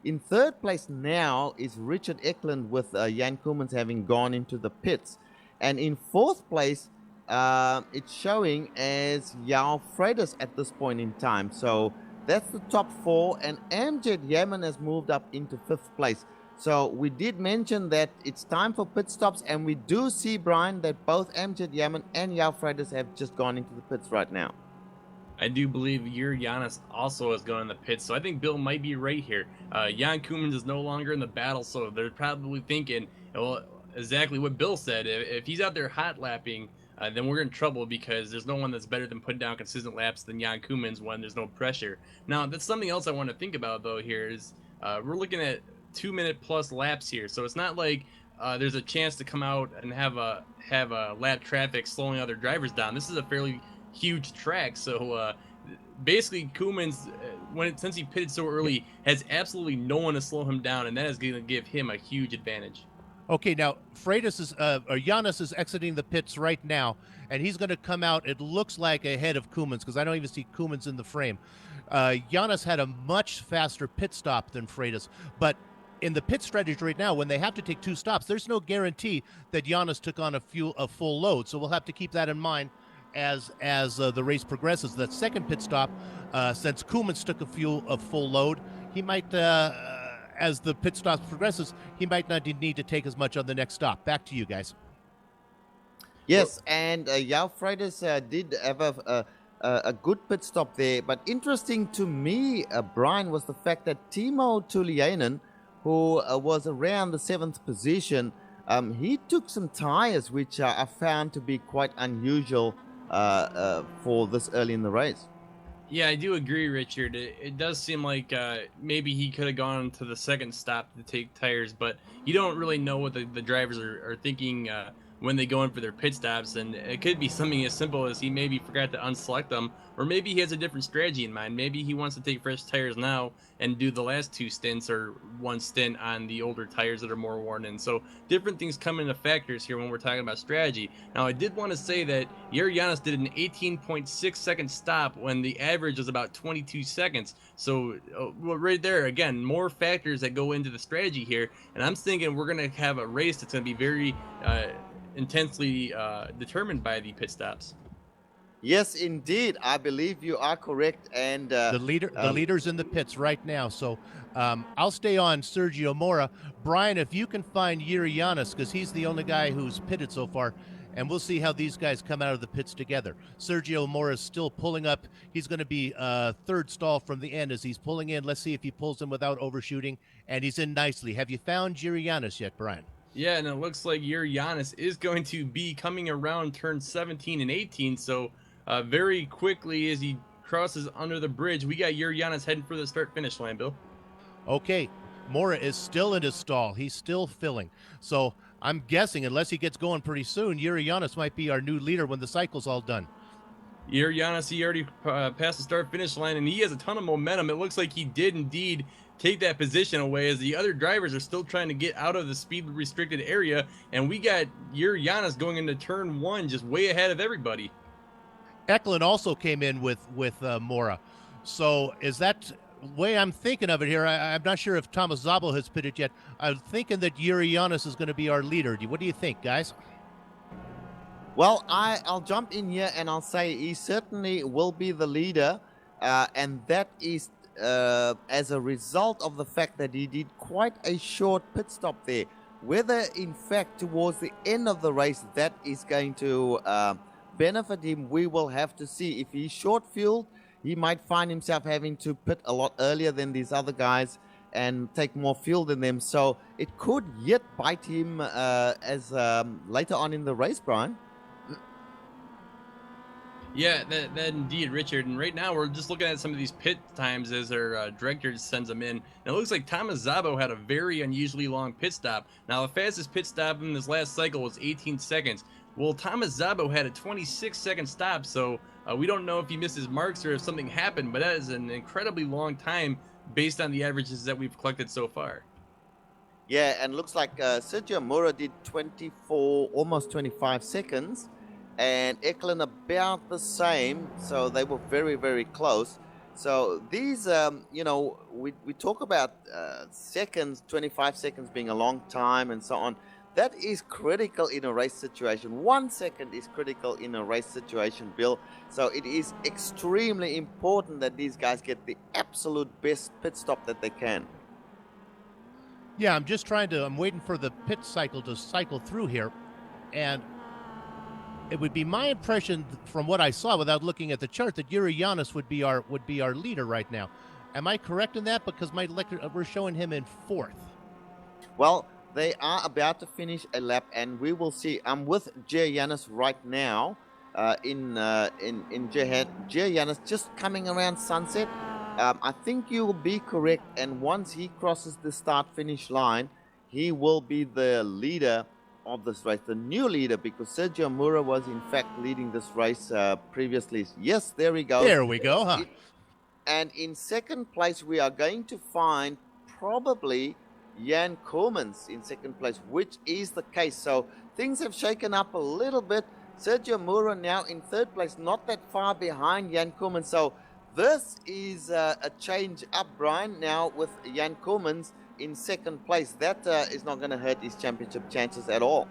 In 3rd place now is Richard Eklund, with Jan Koemans having gone into the pits. And in 4th place, it's showing as Yao Freitas at this point in time. So that's the top 4, and Amjad Yaman has moved up into 5th place. So we did mention that it's time for pit stops, and we do see, Brian, that both Amjad Yaman and Yao Freitas have just gone into the pits right now. I do believe Giannis also has gone in the pits, so I think Bill might be right here. Jan Koemans is no longer in the battle, so they're probably thinking, well, exactly what Bill said. If he's out there hot lapping, then we're in trouble, because there's no one that's better than putting down consistent laps than Jan Koemans when there's no pressure. Now, that's something else I want to think about, though, here is we're looking at 2-minute plus laps here, so it's not like there's a chance to come out and have a lap traffic slowing other drivers down. This is a fairly huge track, so basically Koemans, since he pitted so early, has absolutely no one to slow him down, and that is going to give him a huge advantage. Okay, now Freitas is Giannis is exiting the pits right now, and he's going to come out. It looks like ahead of Koemans, because I don't even see Koemans in the frame. Giannis had a much faster pit stop than Freitas, but in the pit strategy right now, when they have to take 2 stops, there's no guarantee that Giannis took on a full load. So we'll have to keep that in mind as the race progresses. That second pit stop, since Koemans took a full load, he might, as the pit stop progresses, he might not need to take as much on the next stop. Back to you guys. Yes, and Yao Freitas did have a good pit stop there. But interesting to me, Brian, was the fact that Timo Tuliainen, who was around the 7th position, he took some tires, which I found to be quite unusual for this early in the race. Yeah, I do agree, Richard. It does seem like maybe he could have gone to the second stop to take tires, but you don't really know what the drivers are thinking when they go in for their pit stops, and it could be something as simple as he maybe forgot to unselect them, or maybe he has a different strategy in mind. Maybe he wants to take fresh tires now and do the last 2 stints or 1 stint on the older tires that are more worn in. So different things come into factors here when we're talking about strategy. Now, I did want to say that Giannis did an 18.6 second stop when the average was about 22 seconds. So right there, again, more factors that go into the strategy here. And I'm thinking we're going to have a race that's going to be very intensely determined by the pit stops. Yes, indeed. I believe you are correct. And The leader's in the pits right now. So I'll stay on Sergio Mora. Brian, if you can find Yuri Yanis, because he's the only guy who's pitted so far, and we'll see how these guys come out of the pits together. Sergio Mora is still pulling up. He's going to be third stall from the end as he's pulling in. Let's see if he pulls in without overshooting, and he's in nicely. Have you found Yuri Yanis yet, Brian? Yeah, and it looks like your Giannis is going to be coming around turn 17 and 18. So very quickly as he crosses under the bridge, we got your Giannis heading for the start-finish line, Bill. Okay, Mora is still in his stall. He's still filling. So I'm guessing, unless he gets going pretty soon, Yuri Yanis might be our new leader when the cycle's all done. Your Giannis, he already passed the start-finish line, and he has a ton of momentum. It looks like he did indeed take that position away as the other drivers are still trying to get out of the speed-restricted area, and we got your Giannis going into turn 1 just way ahead of everybody. Eklund also came in with Mora. So is that way I'm thinking of it here? I'm not sure if Thomas Zabel has pitted yet. I'm thinking that Yuri Yanis is going to be our leader. What do you think, guys? Well, I'll jump in here and I'll say he certainly will be the leader, and that is as a result of the fact that he did quite a short pit stop there. Whether, in fact, towards the end of the race that is going to benefit him, we will have to see. If he's short-fueled, he might find himself having to pit a lot earlier than these other guys and take more fuel than them. So it could yet bite him as later on in the race, Brian. Yeah, that indeed, Richard. And right now we're just looking at some of these pit times as our director sends them in. And it looks like Thomas Zabo had a very unusually long pit stop. Now, the fastest pit stop in this last cycle was 18 seconds. Well, Thomas Zabo had a 26-second stop, so we don't know if he missed his marks or if something happened, but that is an incredibly long time based on the averages that we've collected so far. Yeah, and looks like Sergio Mora did 24, almost 25 seconds. And Eklund about the same, so they were very, very close. So these, you know, we talk about seconds, 25 seconds being a long time and so on. That is critical in a race situation. 1 second is critical in a race situation, Bill. So it is extremely important that these guys get the absolute best pit stop that they can. Yeah, I'm waiting for the pit cycle to cycle through here. And it would be my impression from what I saw without looking at the chart that Yuri Yanis would be our leader right now. Am I correct in that? Because we're showing him in fourth. Well, they are about to finish a lap, and we will see. I'm with Jay Yanis right now. In Jay Yanis just coming around sunset. I think you will be correct, and once he crosses the start-finish line, he will be the leader of this race, the new leader, because Sergio Mora was in fact leading this race previously. Yes, there we go. There we go, huh? And in second place, we are going to find probably Jan Koolmans in second place, which is the case. So things have shaken up a little bit. Sergio Mora now in third place, not that far behind Jan Koolmans. So this is a change up, Brian, now with Jan Koolmans in second place. That is not going to hurt his championship chances at all.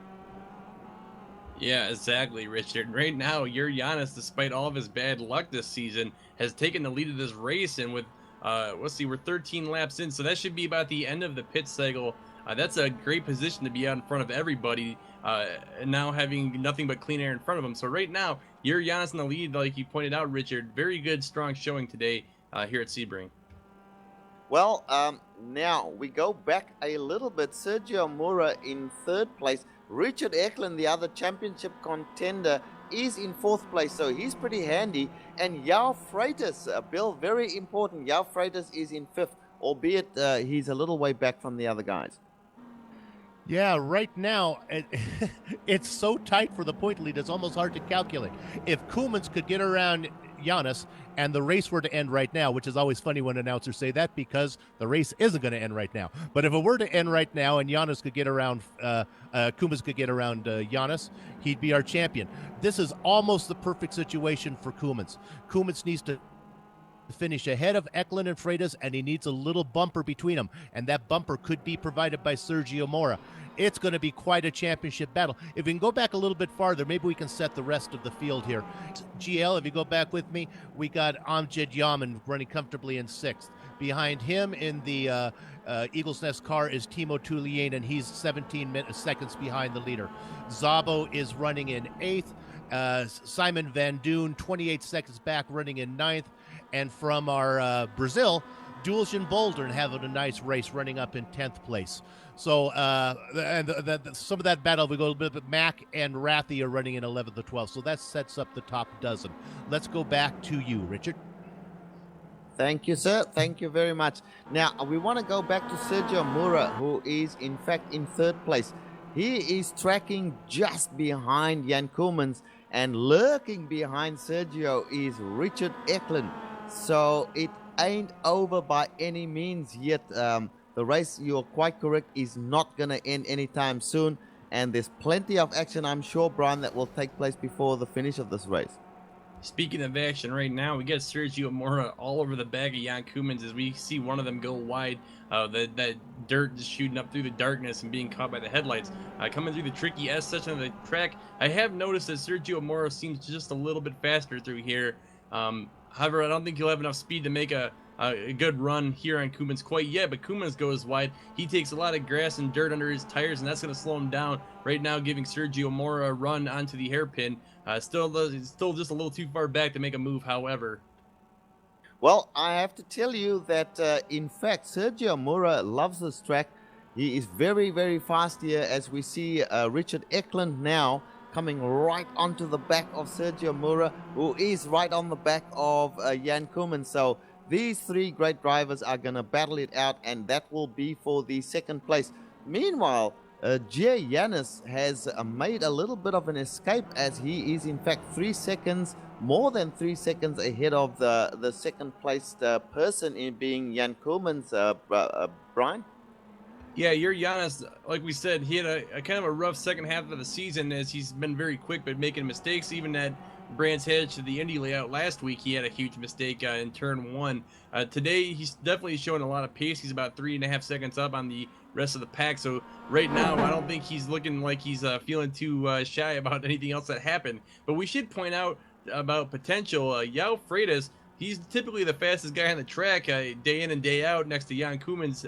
Yeah, exactly, Richard. Right now, your Giannis, despite all of his bad luck this season, has taken the lead of this race, and with let's see, we're 13 laps in, so that should be about the end of the pit cycle. That's a great position to be out in front of everybody, and now having nothing but clean air in front of him. So right now, your Giannis in the lead, like you pointed out, Richard. Very good, strong showing today here at Sebring. Well, now we go back a little bit. Sergio Mora in third place. Richard Eklund, the other championship contender, is in fourth place, so he's pretty handy. And Yao Freitas, Bill, very important. Yao Freitas is in fifth, albeit he's a little way back from the other guys. Yeah, right now, it's so tight for the point lead, it's almost hard to calculate. If Koolmans could get around Giannis and the race were to end right now, which is always funny when announcers say that because the race isn't going to end right now. But if it were to end right now and Giannis could get around, Koolmans could get around Giannis, he'd be our champion. This is almost the perfect situation for Koolmans. Koolmans needs to finish ahead of Eklund and Freitas, and he needs a little bumper between them, and that bumper could be provided by Sergio Mora. it's going to be quite a championship battle. If we can go back a little bit farther, maybe we can set the rest of the field here. GL, if you go back with me, we got Amjad Yaman running comfortably in 6th. Behind him in the Eagle's Nest car is Timo Tulien, and he's 17 seconds behind the leader. Zabo is running in 8th. Simon Van Doon, 28 seconds back, running in 9th. And from our Brazil, Duelgen Boldern having a nice race, running up in 10th place. So some of that battle, we go a little bit, Mac and Rathy are running in 11th to 12th. So that sets up the top dozen. Let's go back to you, Richard. Thank you, sir. Thank you very much. Now, we want to go back to Sergio Mura, who is, in fact, in 3rd place. He is tracking just behind Jan Koolmans, and lurking behind Sergio is Richard Eklund. So it ain't over by any means yet. The race, you're quite correct, is not going to end anytime soon. And there's plenty of action, I'm sure, Brian, that will take place before the finish of this race. Speaking of action right now, we got Sergio Mora all over the back of Jan Koolmans as we see one of them go wide. That dirt just shooting up through the darkness and being caught by the headlights. Coming through the tricky S section of the track, I have noticed that Sergio Mora seems just a little bit faster through here. However, I don't think he'll have enough speed to make a good run here on Koolmans quite yet, but Koolmans goes wide. He takes a lot of grass and dirt under his tires, and that's going to slow him down right now, giving Sergio Mora a run onto the hairpin. Still just a little too far back to make a move, however. Well, I have to tell you that, in fact, Sergio Mora loves this track. He is very, very fast here, as we see Richard Eklund now coming right onto the back of Sergio Mora, who is right on the back of Jan Koolmans. So these 3 great drivers are going to battle it out, and that will be for the 2nd place. Meanwhile, Jay Yanis has made a little bit of an escape, as he is in fact 3 seconds, more than 3 seconds ahead of the 2nd placed person, in being Jan Koolmans, Brian. Yeah, your Giannis, like we said, he had a kind of a rough second half of the season, as he's been very quick but making mistakes. Even at Brands Hatch to the Indy layout last week, he had a huge mistake in turn 1. Today, he's definitely showing a lot of pace. He's about 3.5 seconds up on the rest of the pack. So right now, I don't think he's looking like he's feeling too shy about anything else that happened. But we should point out about potential. Yao Freitas, he's typically the fastest guy on the track day in and day out next to Jan Koolmans.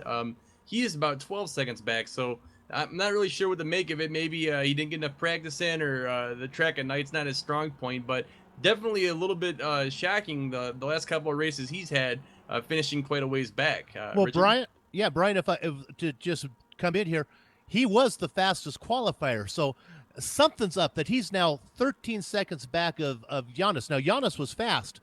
He is about 12 seconds back, so I'm not really sure what to make of it. Maybe he didn't get enough practice in, or the track at night's not his strong point, but definitely a little bit shocking the last couple of races he's had, finishing quite a ways back. Well, Richard? Brian, if to just come in here, he was the fastest qualifier, so something's up that he's now 13 seconds back of Giannis. Now, Giannis was fast,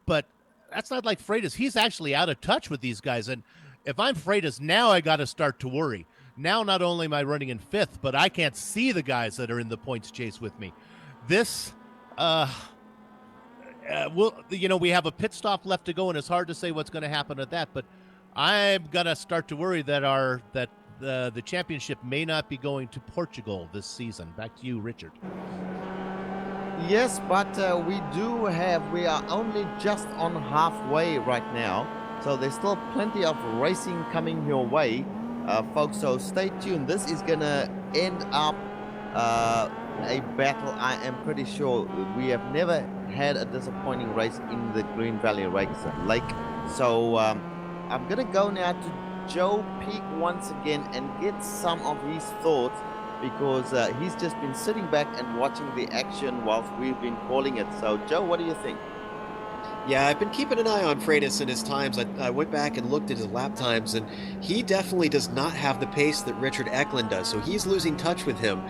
but that's not like Freitas. He's actually out of touch with these guys, and if I'm Freitas, now I got to start to worry. Now, not only am I running in 5th, but I can't see the guys that are in the points chase with me. This, we have a pit stop left to go, and it's hard to say what's going to happen at that. But I'm gonna start to worry that the championship may not be going to Portugal this season. Back to you, Richard. Yes, but we are only just on halfway right now. So there's still plenty of racing coming your way, folks. So stay tuned. This is going to end up a battle. I am pretty sure we have never had a disappointing race in the Green Valley Lake. So I'm going to go now to Joe Peak once again and get some of his thoughts, because he's just been sitting back and watching the action whilst we've been calling it. So, Joe, what do you think? Yeah, I've been keeping an eye on Freitas and his times. I went back and looked at his lap times, and he definitely does not have the pace that Richard Eklund does. So he's losing touch with him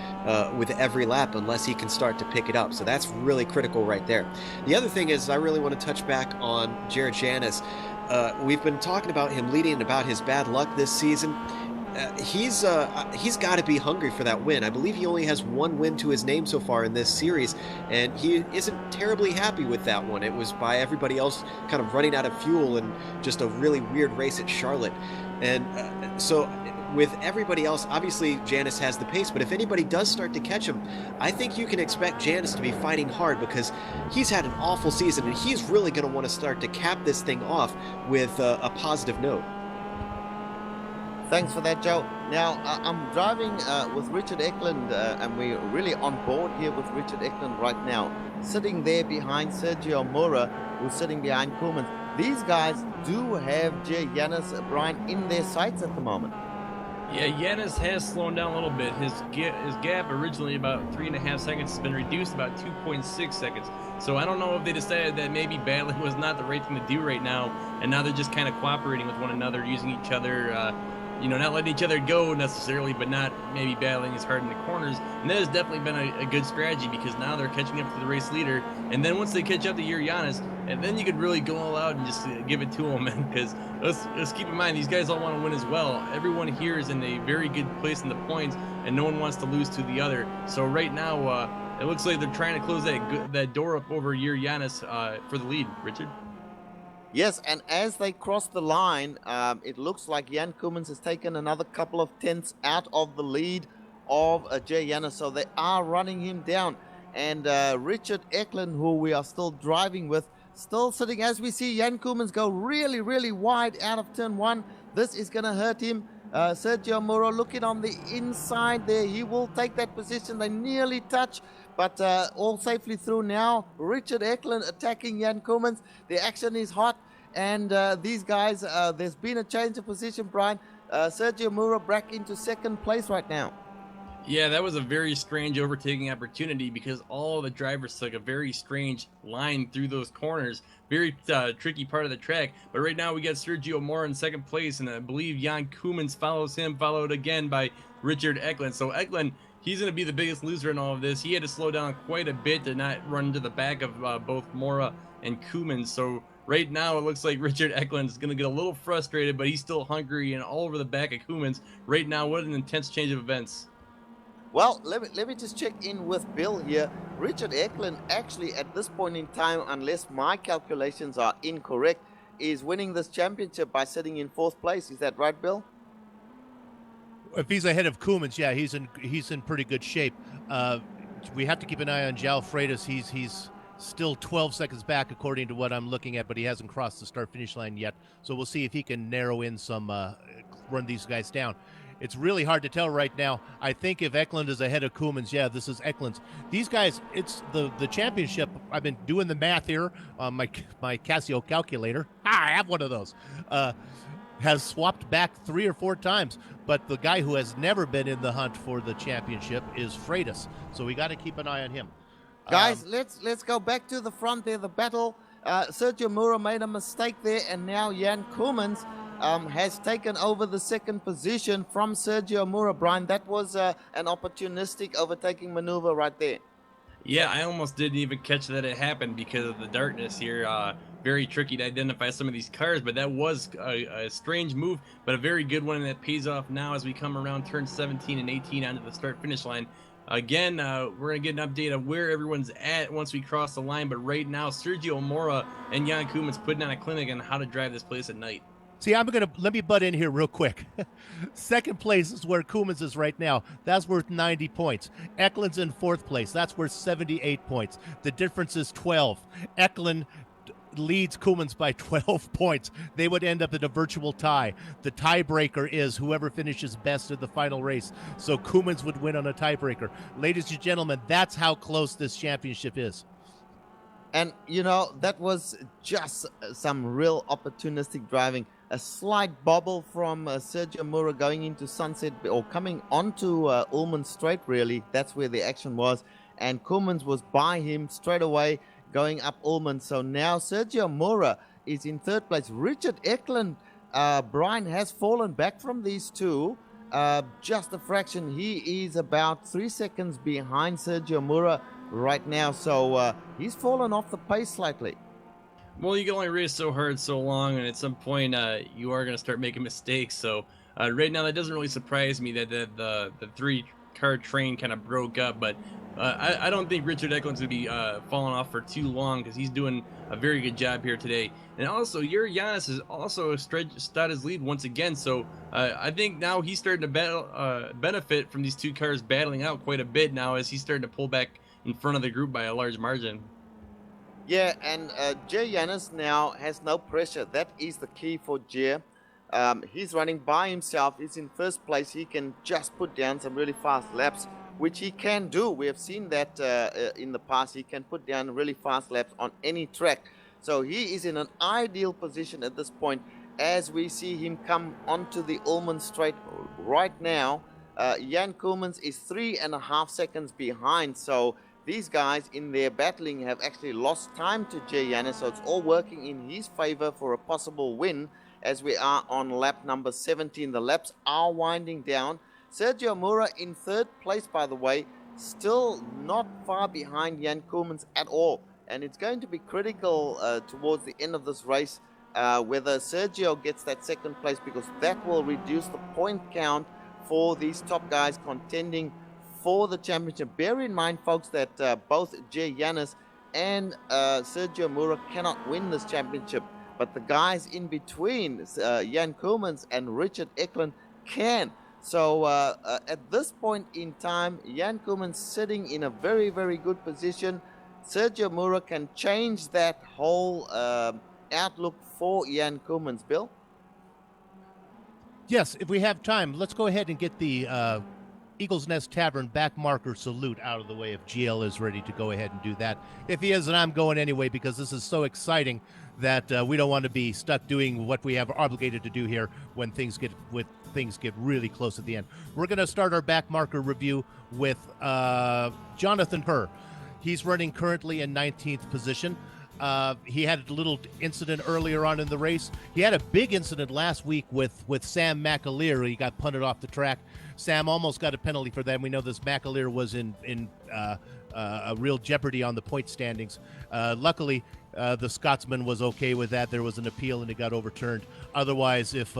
with every lap unless he can start to pick it up. So that's really critical right there. The other thing is I really want to touch back on Jared Janis. We've been talking about him leading and about his bad luck this season. He's got to be hungry for that win. I believe he only has one win to his name so far in this series, and he isn't terribly happy with that one. It was by everybody else kind of running out of fuel and just a really weird race at Charlotte. And so with everybody else, obviously Janis has the pace, but if anybody does start to catch him, I think you can expect Janis to be fighting hard, because he's had an awful season, and he's really going to want to start to cap this thing off with a positive note. Thanks for that, Joe. Now, I'm driving with Richard Eklund, and we're really on board here with Richard Eklund right now. Sitting there behind Sergio Mora, who's sitting behind Koolmans. These guys do have Jay Yanis Brian in their sights at the moment. Yeah, Yanis has slowed down a little bit. His gap originally about 3.5 seconds has been reduced about 2.6 seconds. So I don't know if they decided that maybe battling was not the right thing to do right now, and now they're just kind of cooperating with one another, using each other, not letting each other go necessarily, but not maybe battling as hard in the corners. And that has definitely been a good strategy, because now they're catching up to the race leader, and then once they catch up to Yanis, and then you could really go all out and just give it to him. Because let's keep in mind, these guys all want to win as well. Everyone here is in a very good place in the points, and no one wants to lose to the other. So right now, it looks like they're trying to close that door up over Yanis for the lead. Richard? Yes, and as they cross the line, it looks like Jan Koolmans has taken another couple of tenths out of the lead of Jay Yanis, so they are running him down. And Richard Eklund, who we are still driving with, still sitting as we see Jan Koolmans go really, really wide out of turn one. This is going to hurt him. Sergio Moro looking on the inside there. He will take that position. They nearly touch, but all safely through now. Richard Eklund attacking Jan Koolmans. The action is hot, and these guys, there's been a change of position, Brian. Sergio Moro back into second place right now. Yeah, that was a very strange overtaking opportunity, because all the drivers took a very strange line through those corners. Very tricky part of the track. But right now we got Sergio Mora in second place, and I believe Jan Koolmans follows him, followed again by Richard Eklund. So Eklund, he's going to be the biggest loser in all of this. He had to slow down quite a bit to not run to the back of both Mora and Koolmans. So right now it looks like Richard Eklund is going to get a little frustrated, but he's still hungry and all over the back of Koolmans. Right now, what an intense change of events. Well, let me just check in with Bill here. Richard Eklund actually at this point in time, unless my calculations are incorrect, is winning this championship by sitting in fourth place. Is that right, Bill? If he's ahead of Koolmans, yeah, he's in pretty good shape. We have to keep an eye on João Freitas. He's still 12 seconds back according to what I'm looking at, but he hasn't crossed the start-finish line yet. So we'll see if he can narrow in some, run these guys down. It's really hard to tell right now. I think if Eklund is ahead of Koolmans, yeah, this is Eklund's. These guys, it's the championship. I've been doing the math here on my Casio calculator. I have one of those. Has swapped back 3 or 4 times, but the guy who has never been in the hunt for the championship is Freitas. So we got to keep an eye on him. Guys, let's go back to the front there. The battle. Sergio Moro made a mistake there, and now Jan Koolmans has taken over the second position from Sergio Moro. Brian, that was an opportunistic overtaking maneuver right there. Yeah, I almost didn't even catch that it happened because of the darkness here. Very tricky to identify some of these cars, but that was a strange move, but a very good one, and that pays off now as we come around turn 17 and 18 onto the start-finish line. Again, we're going to get an update of where everyone's at once we cross the line, but right now, Sergio Mora and Jan Koolmans putting on a clinic on how to drive this place at night. See, let me butt in here real quick. Second place is where Koolmans is right now. That's worth 90 points. Eklund's in fourth place. That's worth 78 points. The difference is 12. Eklund leads Koolmans by 12 points. They would end up in a virtual tie. The tiebreaker is whoever finishes best in the final race. So Koolmans would win on a tiebreaker. Ladies and gentlemen, that's how close this championship is. And, that was just some real opportunistic driving. A slight bobble from Sergio Moro going into Sunset, or coming onto Ullman Straight, really. That's where the action was. And Koolmans was by him straight away, going up Ullman. So now Sergio Moro is in third place. Richard Eklund, Brian, has fallen back from these two. Just a fraction. He is about 3 seconds behind Sergio Moro right now. So he's fallen off the pace slightly. Well, you can only race so hard so long, and at some point you are going to start making mistakes. So right now that doesn't really surprise me that the 3-car train kind of broke up, but I don't think Richard Eklund's going to be falling off for too long, because he's doing a very good job here today. And also, Yanis has also stretched out his lead once again, so I think now he's starting to benefit from these 2 cars battling out quite a bit now, as he's starting to pull back in front of the group by a large margin. Yeah, and Jay Yanis now has no pressure. That is the key for Jay. He's running by himself. He's in first place. He can just put down some really fast laps, which he can do. We have seen that in the past. He can put down really fast laps on any track. So he is in an ideal position at this point as we see him come onto the Ullman Straight right now. Jan Koolmans is 3.5 seconds behind. So these guys in their battling have actually lost time to Jay Janus. So it's all working in his favor for a possible win as we are on lap number 17. The laps are winding down. Sergio Mura in third place, by the way, still not far behind Jan Koolmans at all. And it's going to be critical towards the end of this race whether Sergio gets that second place, because that will reduce the point count for these top guys contending for the championship. Bear in mind, folks, that both Jay Janus and Sergio Mura cannot win this championship. But the guys in between, Jan Koolmans and Richard Eklund, can. So at this point in time, Jan Koolmans sitting in a very, very good position. Sergio Mura can change that whole outlook for Jan Koolmans, Bill. Yes, if we have time, let's go ahead and get the Eagle's Nest Tavern back marker salute out of the way if GL is ready to go ahead and do that. If he is, then I'm going anyway, because this is so exciting that we don't want to be stuck doing what we have obligated to do here when things get really close at the end. We're going to start our back marker review with Jonathan Herr. He's running currently in 19th position. He had a little incident earlier on in the race. He had a big incident last week with Sam McAleer. He got punted off the track. Sam almost got a penalty for that. We know this McAleer was in a real jeopardy on the point standings. Luckily, the Scotsman was okay with that. There was an appeal and it got overturned. Otherwise, if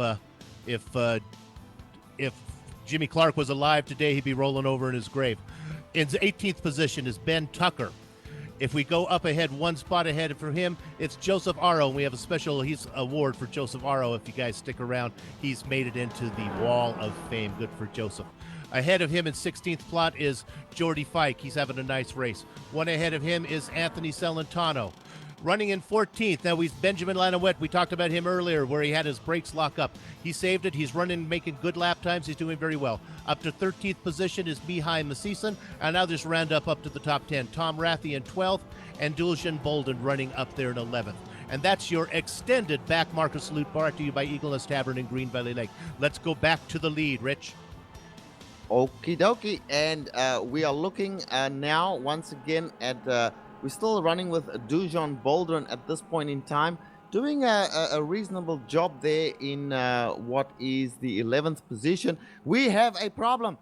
Jimmy Clark was alive today, he'd be rolling over in his grave. In 18th position is Ben Tucker. If we go up ahead, one spot ahead for him, it's Joseph Aro. We have a special award for Joseph Aro. If you guys stick around, he's made it into the Wall of Fame. Good for Joseph. Ahead of him in 16th plot is Jordy Fike. He's having a nice race. One ahead of him is Anthony Celentano. Running in 14th, now he's Benjamin Lanouette. We talked about him earlier where he had his brakes lock up. He saved it. He's running, making good lap times. He's doing very well. Up to 13th position is Mihai Masison. And now just round up to the top 10. Tom Rathie in 12th and Duljan Bolden running up there in 11th. And that's your extended back marker salute brought to you by Eagle Nest Tavern in Green Valley Lake. Let's go back to the lead, Rich. Okie dokie. And we are looking now once again at... we're still running with Dujan Boldrin at this point in time, doing a reasonable job there in what is the 11th position. We have a problem.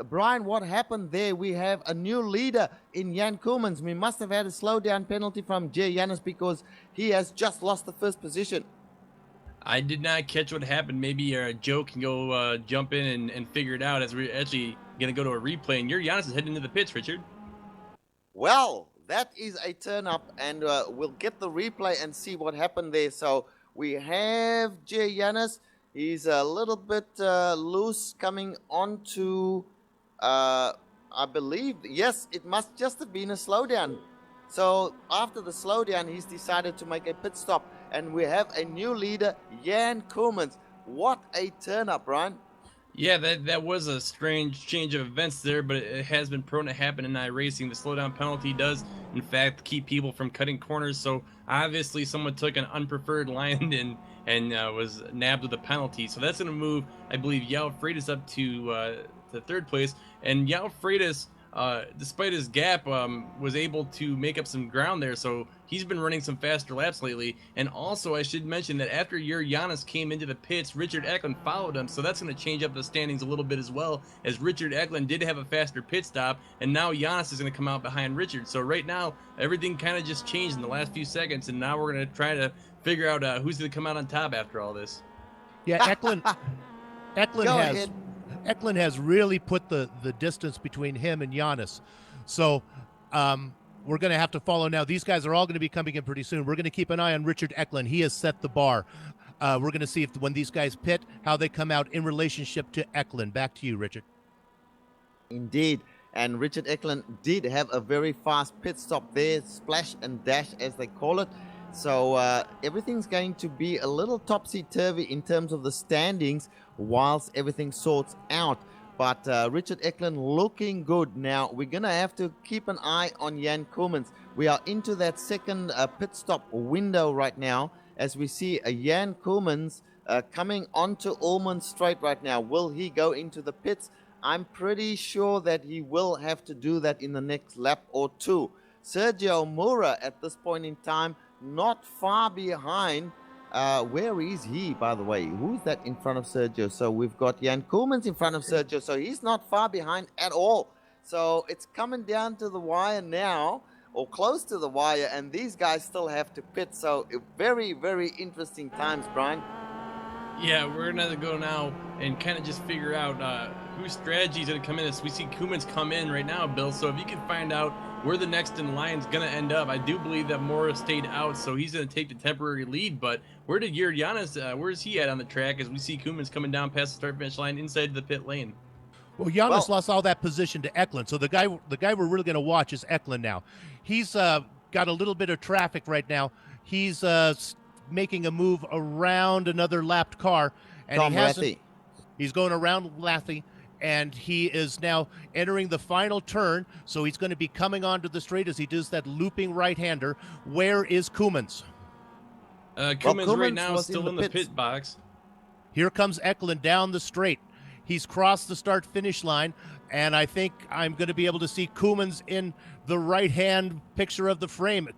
Brian, what happened there? We have a new leader in Jan Koolmans. We must have had a slowdown penalty from Jay Janus because he has just lost the first position. I did not catch what happened. Maybe Joe can go jump in and figure it out as we're actually going to go to a replay. And your Janus is heading into the pits, Richard. Well, that is a turn up, and we'll get the replay and see what happened there. So we have Jay Janus. He's a little bit loose coming onto, I believe, yes, it must just have been a slowdown. So after the slowdown, he's decided to make a pit stop, and we have a new leader, Jan Koolmans. What a turn up, Brian. Yeah, that was a strange change of events there, but it has been prone to happen in iRacing. The slowdown penalty does, in fact, keep people from cutting corners. So obviously someone took an unpreferred line and was nabbed with a penalty. So that's going to move, I believe, Yao Freitas up to third place. And Yao Freitas, despite his gap, was able to make up some ground there. So he's been running some faster laps lately. And also, I should mention that after Janus came into the pits, Richard Eklund followed him. So that's going to change up the standings a little bit as well, as Richard Eklund did have a faster pit stop. And now Janus is going to come out behind Richard. So right now, everything kind of just changed in the last few seconds. And now we're going to try to figure out who's going to come out on top after all this. Yeah, Eklund has really put the distance between him and Janus. So we're going to have to follow now. These guys are all going to be coming in pretty soon. We're going to keep an eye on Richard Eklund. He has set the bar. We're going to see if when these guys pit, how they come out in relationship to Eklund. Back to you, Richard. Indeed. And Richard Eklund did have a very fast pit stop there, splash and dash as they call it. So everything's going to be a little topsy-turvy in terms of the standings whilst everything sorts out. But Richard Eklund looking good. Now, we're going to have to keep an eye on Jan Koolmans. We are into that second pit stop window right now as we see Jan Koolmans coming onto Ulman Straight right now. Will he go into the pits? I'm pretty sure that he will have to do that in the next lap or two. Sergio Moura at this point in time, not far behind. Where is he, by the way? Who's that in front of Sergio? So we've got Jan Koolmans in front of Sergio. So he's not far behind at all. So it's coming down to the wire now, or close to the wire, and these guys still have to pit. So very, very interesting times, Brian. Yeah, we're going to go now and kind of just figure out whose strategy is going to come in. As we see Koolmans come in right now, Bill. So if you can find out where the next in line is going to end up, I do believe that Mora stayed out, so he's going to take the temporary lead. But where did Giannis, where is he at on the track as we see Koolmans coming down past the start-finish line inside the pit lane? Well, Giannis lost all that position to Eklund, so the guy we're really going to watch is Eklund now. He's got a little bit of traffic right now. He's making a move around another lapped car, and he's going around Lathy, and he is now entering the final turn, so he's going to be coming onto the straight as he does that looping right-hander. Where is Koolmans? Koolmans right now is still in the pit box. Here comes Eklund down the straight. He's crossed the start-finish line, and I think I'm going to be able to see Koolmans in the right-hand picture of the frame.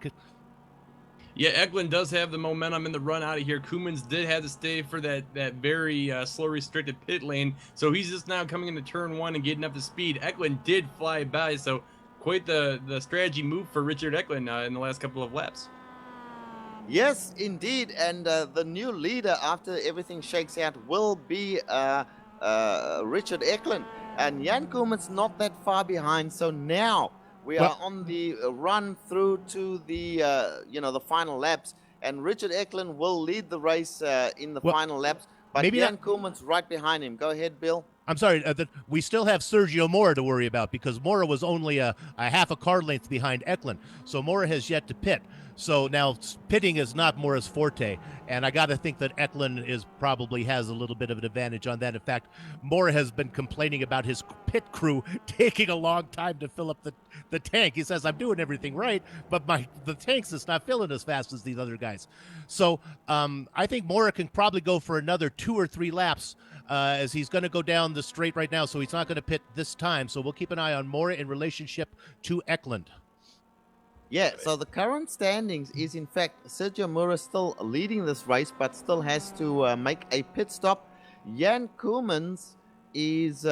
Yeah, Eklund does have the momentum in the run out of here. Koolmans did have to stay for that very slow restricted pit lane, so he's just now coming into turn one and getting up to speed. Eklund did fly by, so quite the strategy move for Richard Eklund in the last couple of laps. Yes, indeed, and the new leader after everything shakes out will be Richard Eklund, and Jan Koolmans not that far behind. So now we are on the run through to the the final laps, and Richard Eklund will lead the race in the final laps, but Jan Koolmans right behind him. Go ahead, Bill. I'm sorry, we still have Sergio Mora to worry about because Mora was only a half a car length behind Eklund, so Mora has yet to pit. So now pitting is not Mora's forte, and I got to think that Eklund probably has a little bit of an advantage on that. In fact, Mora has been complaining about his pit crew taking a long time to fill up the tank. He says, I'm doing everything right, but the tank's is not filling as fast as these other guys. So I think Mora can probably go for another 2 or 3 laps as he's going to go down the straight right now, so he's not going to pit this time. So we'll keep an eye on Mora in relationship to Eklund. Yeah, so the current standings is, in fact, Sergio Moura still leading this race, but still has to make a pit stop. Jan Koolmans is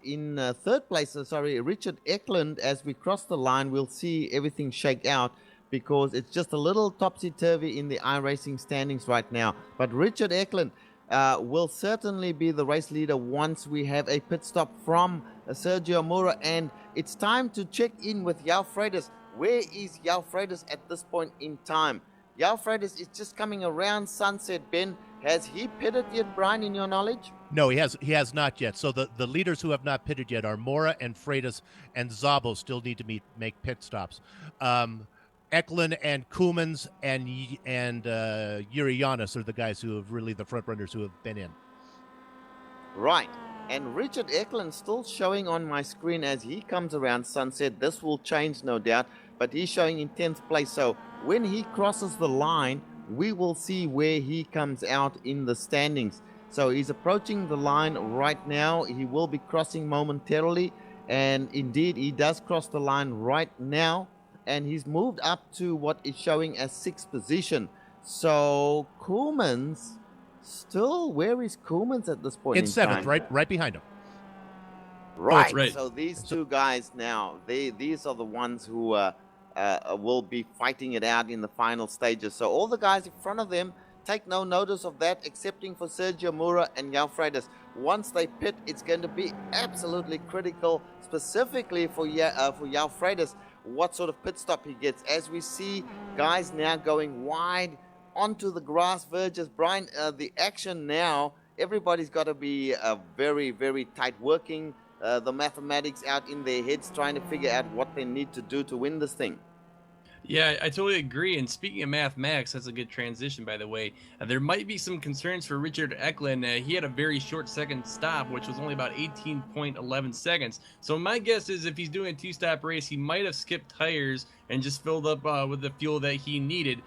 in third place. Richard Eklund, as we cross the line, we'll see everything shake out because it's just a little topsy-turvy in the iRacing standings right now. But Richard Eklund will certainly be the race leader once we have a pit stop from Sergio Moura. And it's time to check in with João Freitas. Where is João Freitas at this point in time? João Freitas is just coming around Sunset Bend. Has he pitted yet, Brian, in your knowledge? No, he has not yet. So the leaders who have not pitted yet are Mora and Freitas, and Szabo still need to make pit stops. Eklund and Koolmans and Yuri Yanis are the guys who have really the front runners who have been in. Right. And Richard Eklund still showing on my screen as he comes around Sunset. This will change, no doubt, but he's showing in 10th place. So when he crosses the line, we will see where he comes out in the standings. So he's approaching the line right now. He will be crossing momentarily, and indeed he does cross the line right now, and he's moved up to what is showing as 6th position. So Koolmans still, where is Koolmans at this point in 7th, time? right behind him. Right. Right. So these two guys now, these are the ones who will be fighting it out in the final stages. So all the guys in front of them take no notice of that, excepting for Sergio Moura and João Freitas. Once they pit, it's going to be absolutely critical, specifically for João Freitas, what sort of pit stop he gets. As we see guys now going wide onto the grass verges. Brian, the action now, everybody's got to be very, very tight working the mathematics out in their heads, trying to figure out what they need to do to win this thing. Yeah, I totally agree. And speaking of mathematics, that's a good transition, by the way. There might be some concerns for Richard Eklund. He had a very short second stop, which was only about 18.11 seconds. So my guess is if he's doing a two-stop race, he might have skipped tires and just filled up with the fuel that he needed,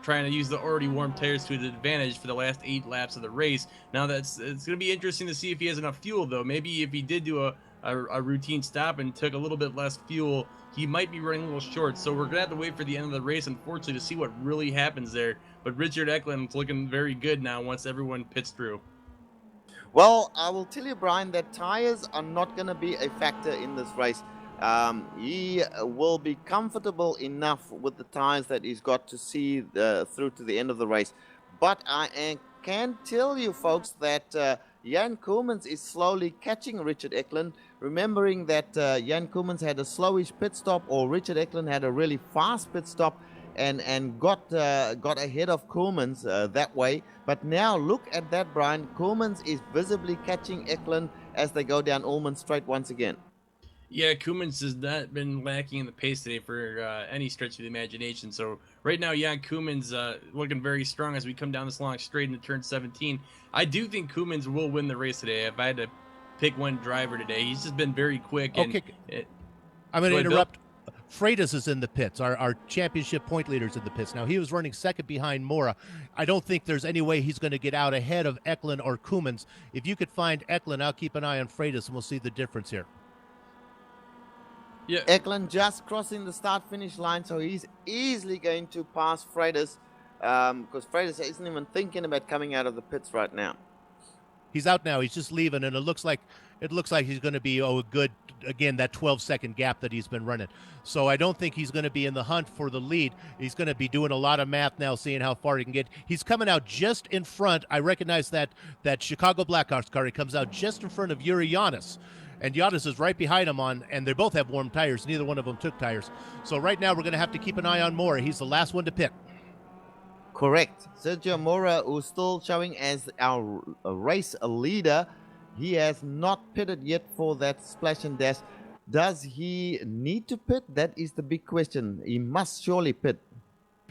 trying to use the already warm tires to his advantage for the last 8 laps of the race. Now it's going to be interesting to see if he has enough fuel, though. Maybe if he did do a routine stop and took a little bit less fuel, he might be running a little short. So we're gonna have to wait for the end of the race, unfortunately, to see what really happens there. But Richard Eklund's looking very good now once everyone pits through. Well, I will tell you, Brian, that tires are not going to be a factor in this race. He will be comfortable enough with the tires that he's got to see through to the end of the race. But I can tell you, folks, that Jan Koolmans is slowly catching Richard Eklund, remembering that Jan Koolmans had a slowish pit stop, or Richard Eklund had a really fast pit stop and got ahead of Koolmans that way. But now look at that, Brian. Koolmans is visibly catching Eklund as they go down Ullman Straight once again. Yeah, Koolmans has not been lacking in the pace today for any stretch of the imagination. So right now, Jan Koolmans looking very strong as we come down this long straight into turn 17. I do think Koolmans will win the race today. If I had to pick one driver today, he's just been very quick. And okay. I'm going to interrupt. Freitas is in the pits, our championship point leader's in the pits. Now, he was running second behind Mora. I don't think there's any way he's going to get out ahead of Eklund or Koolmans. If you could find Eklund, I'll keep an eye on Freitas, and we'll see the difference here. Yeah, Eklund just crossing the start-finish line, so he's easily going to pass Freitas, because Freitas isn't even thinking about coming out of the pits right now. He's out now. He's just leaving, and it looks like he's going to be a good, again, that 12-second gap that he's been running. So I don't think he's going to be in the hunt for the lead. He's going to be doing a lot of math now, seeing how far he can get. He's coming out just in front. I recognize that Chicago Blackhawks car. He comes out just in front of Yuri Yanis. And Yanis is right behind him and they both have warm tires. Neither one of them took tires. So right now we're going to have to keep an eye on Mora. He's the last one to pit. Correct. Sergio Mora, who's still showing as our race leader, he has not pitted yet for that splash and dash. Does he need to pit? That is the big question. He must surely pit.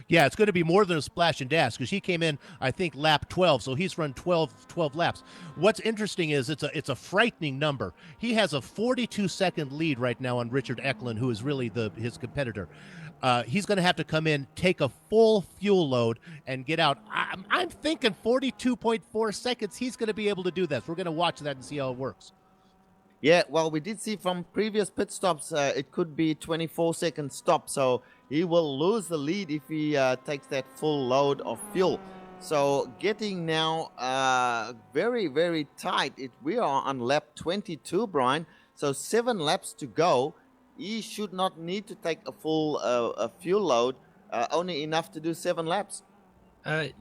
Yeah, it's going to be more than a splash and dash because he came in, I think, lap 12, so he's run 12 laps. What's interesting is it's a frightening number. He has a 42-second lead right now on Richard Eklund, who is really his competitor. He's going to have to come in, take a full fuel load, and get out. I'm thinking 42.4 seconds. He's going to be able to do this. We're going to watch that and see how it works. Yeah, well, we did see from previous pit stops, it could be 24-second stop, so he will lose the lead if he takes that full load of fuel. So getting now very, very tight. We are on lap 22, Brian, so 7 laps to go. He should not need to take a full fuel load, only enough to do 7 laps.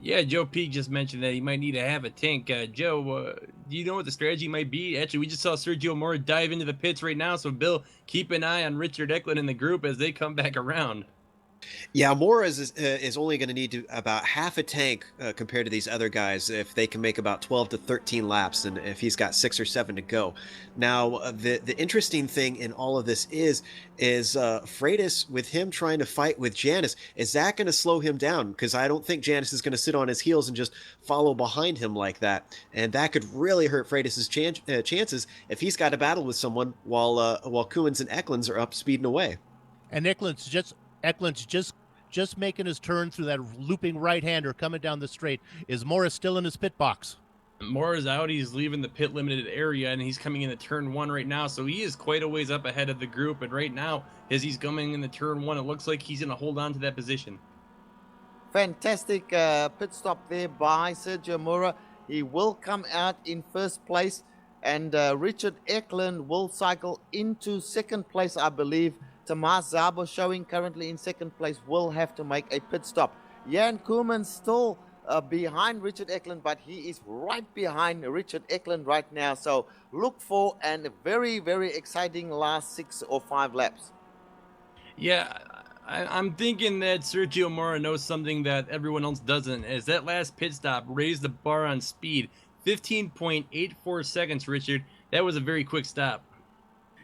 Yeah, Joe Peak just mentioned that he might need to have a tank. Joe, do you know what the strategy might be? Actually, we just saw Sergio Mora dive into the pits right now, so Bill, keep an eye on Richard Eklund in the group as they come back around. Yeah, Mora is only going to need to about half a tank compared to these other guys if they can make about 12 to 13 laps, and if he's got 6 or 7 to go. Now, the interesting thing in all of this is Freitas, with him trying to fight with Janis, is that going to slow him down? Because I don't think Janis is going to sit on his heels and just follow behind him like that, and that could really hurt Freitas' chances if he's got to battle with someone while Koolmans and Eklund are up speeding away. And Eklund's just making his turn through that looping right-hander coming down the straight. Is Morris still in his pit box? Mora's out. He's leaving the pit limited area, and he's coming into turn 1 right now. So he is quite a ways up ahead of the group. And right now, as he's coming into turn 1, it looks like he's going to hold on to that position. Fantastic pit stop there by Sergio Mora. He will come out in first place, and Richard Eklund will cycle into second place, I believe. Tomas Zabo, showing currently in second place, will have to make a pit stop. Jan Koolmans still behind Richard Eklund, but he is right behind Richard Eklund right now. So look for a very, very exciting last 6 or 5 laps. Yeah, I'm thinking that Sergio Mora knows something that everyone else doesn't, as that last pit stop raised the bar on speed. 15.84 seconds, Richard. That was a very quick stop.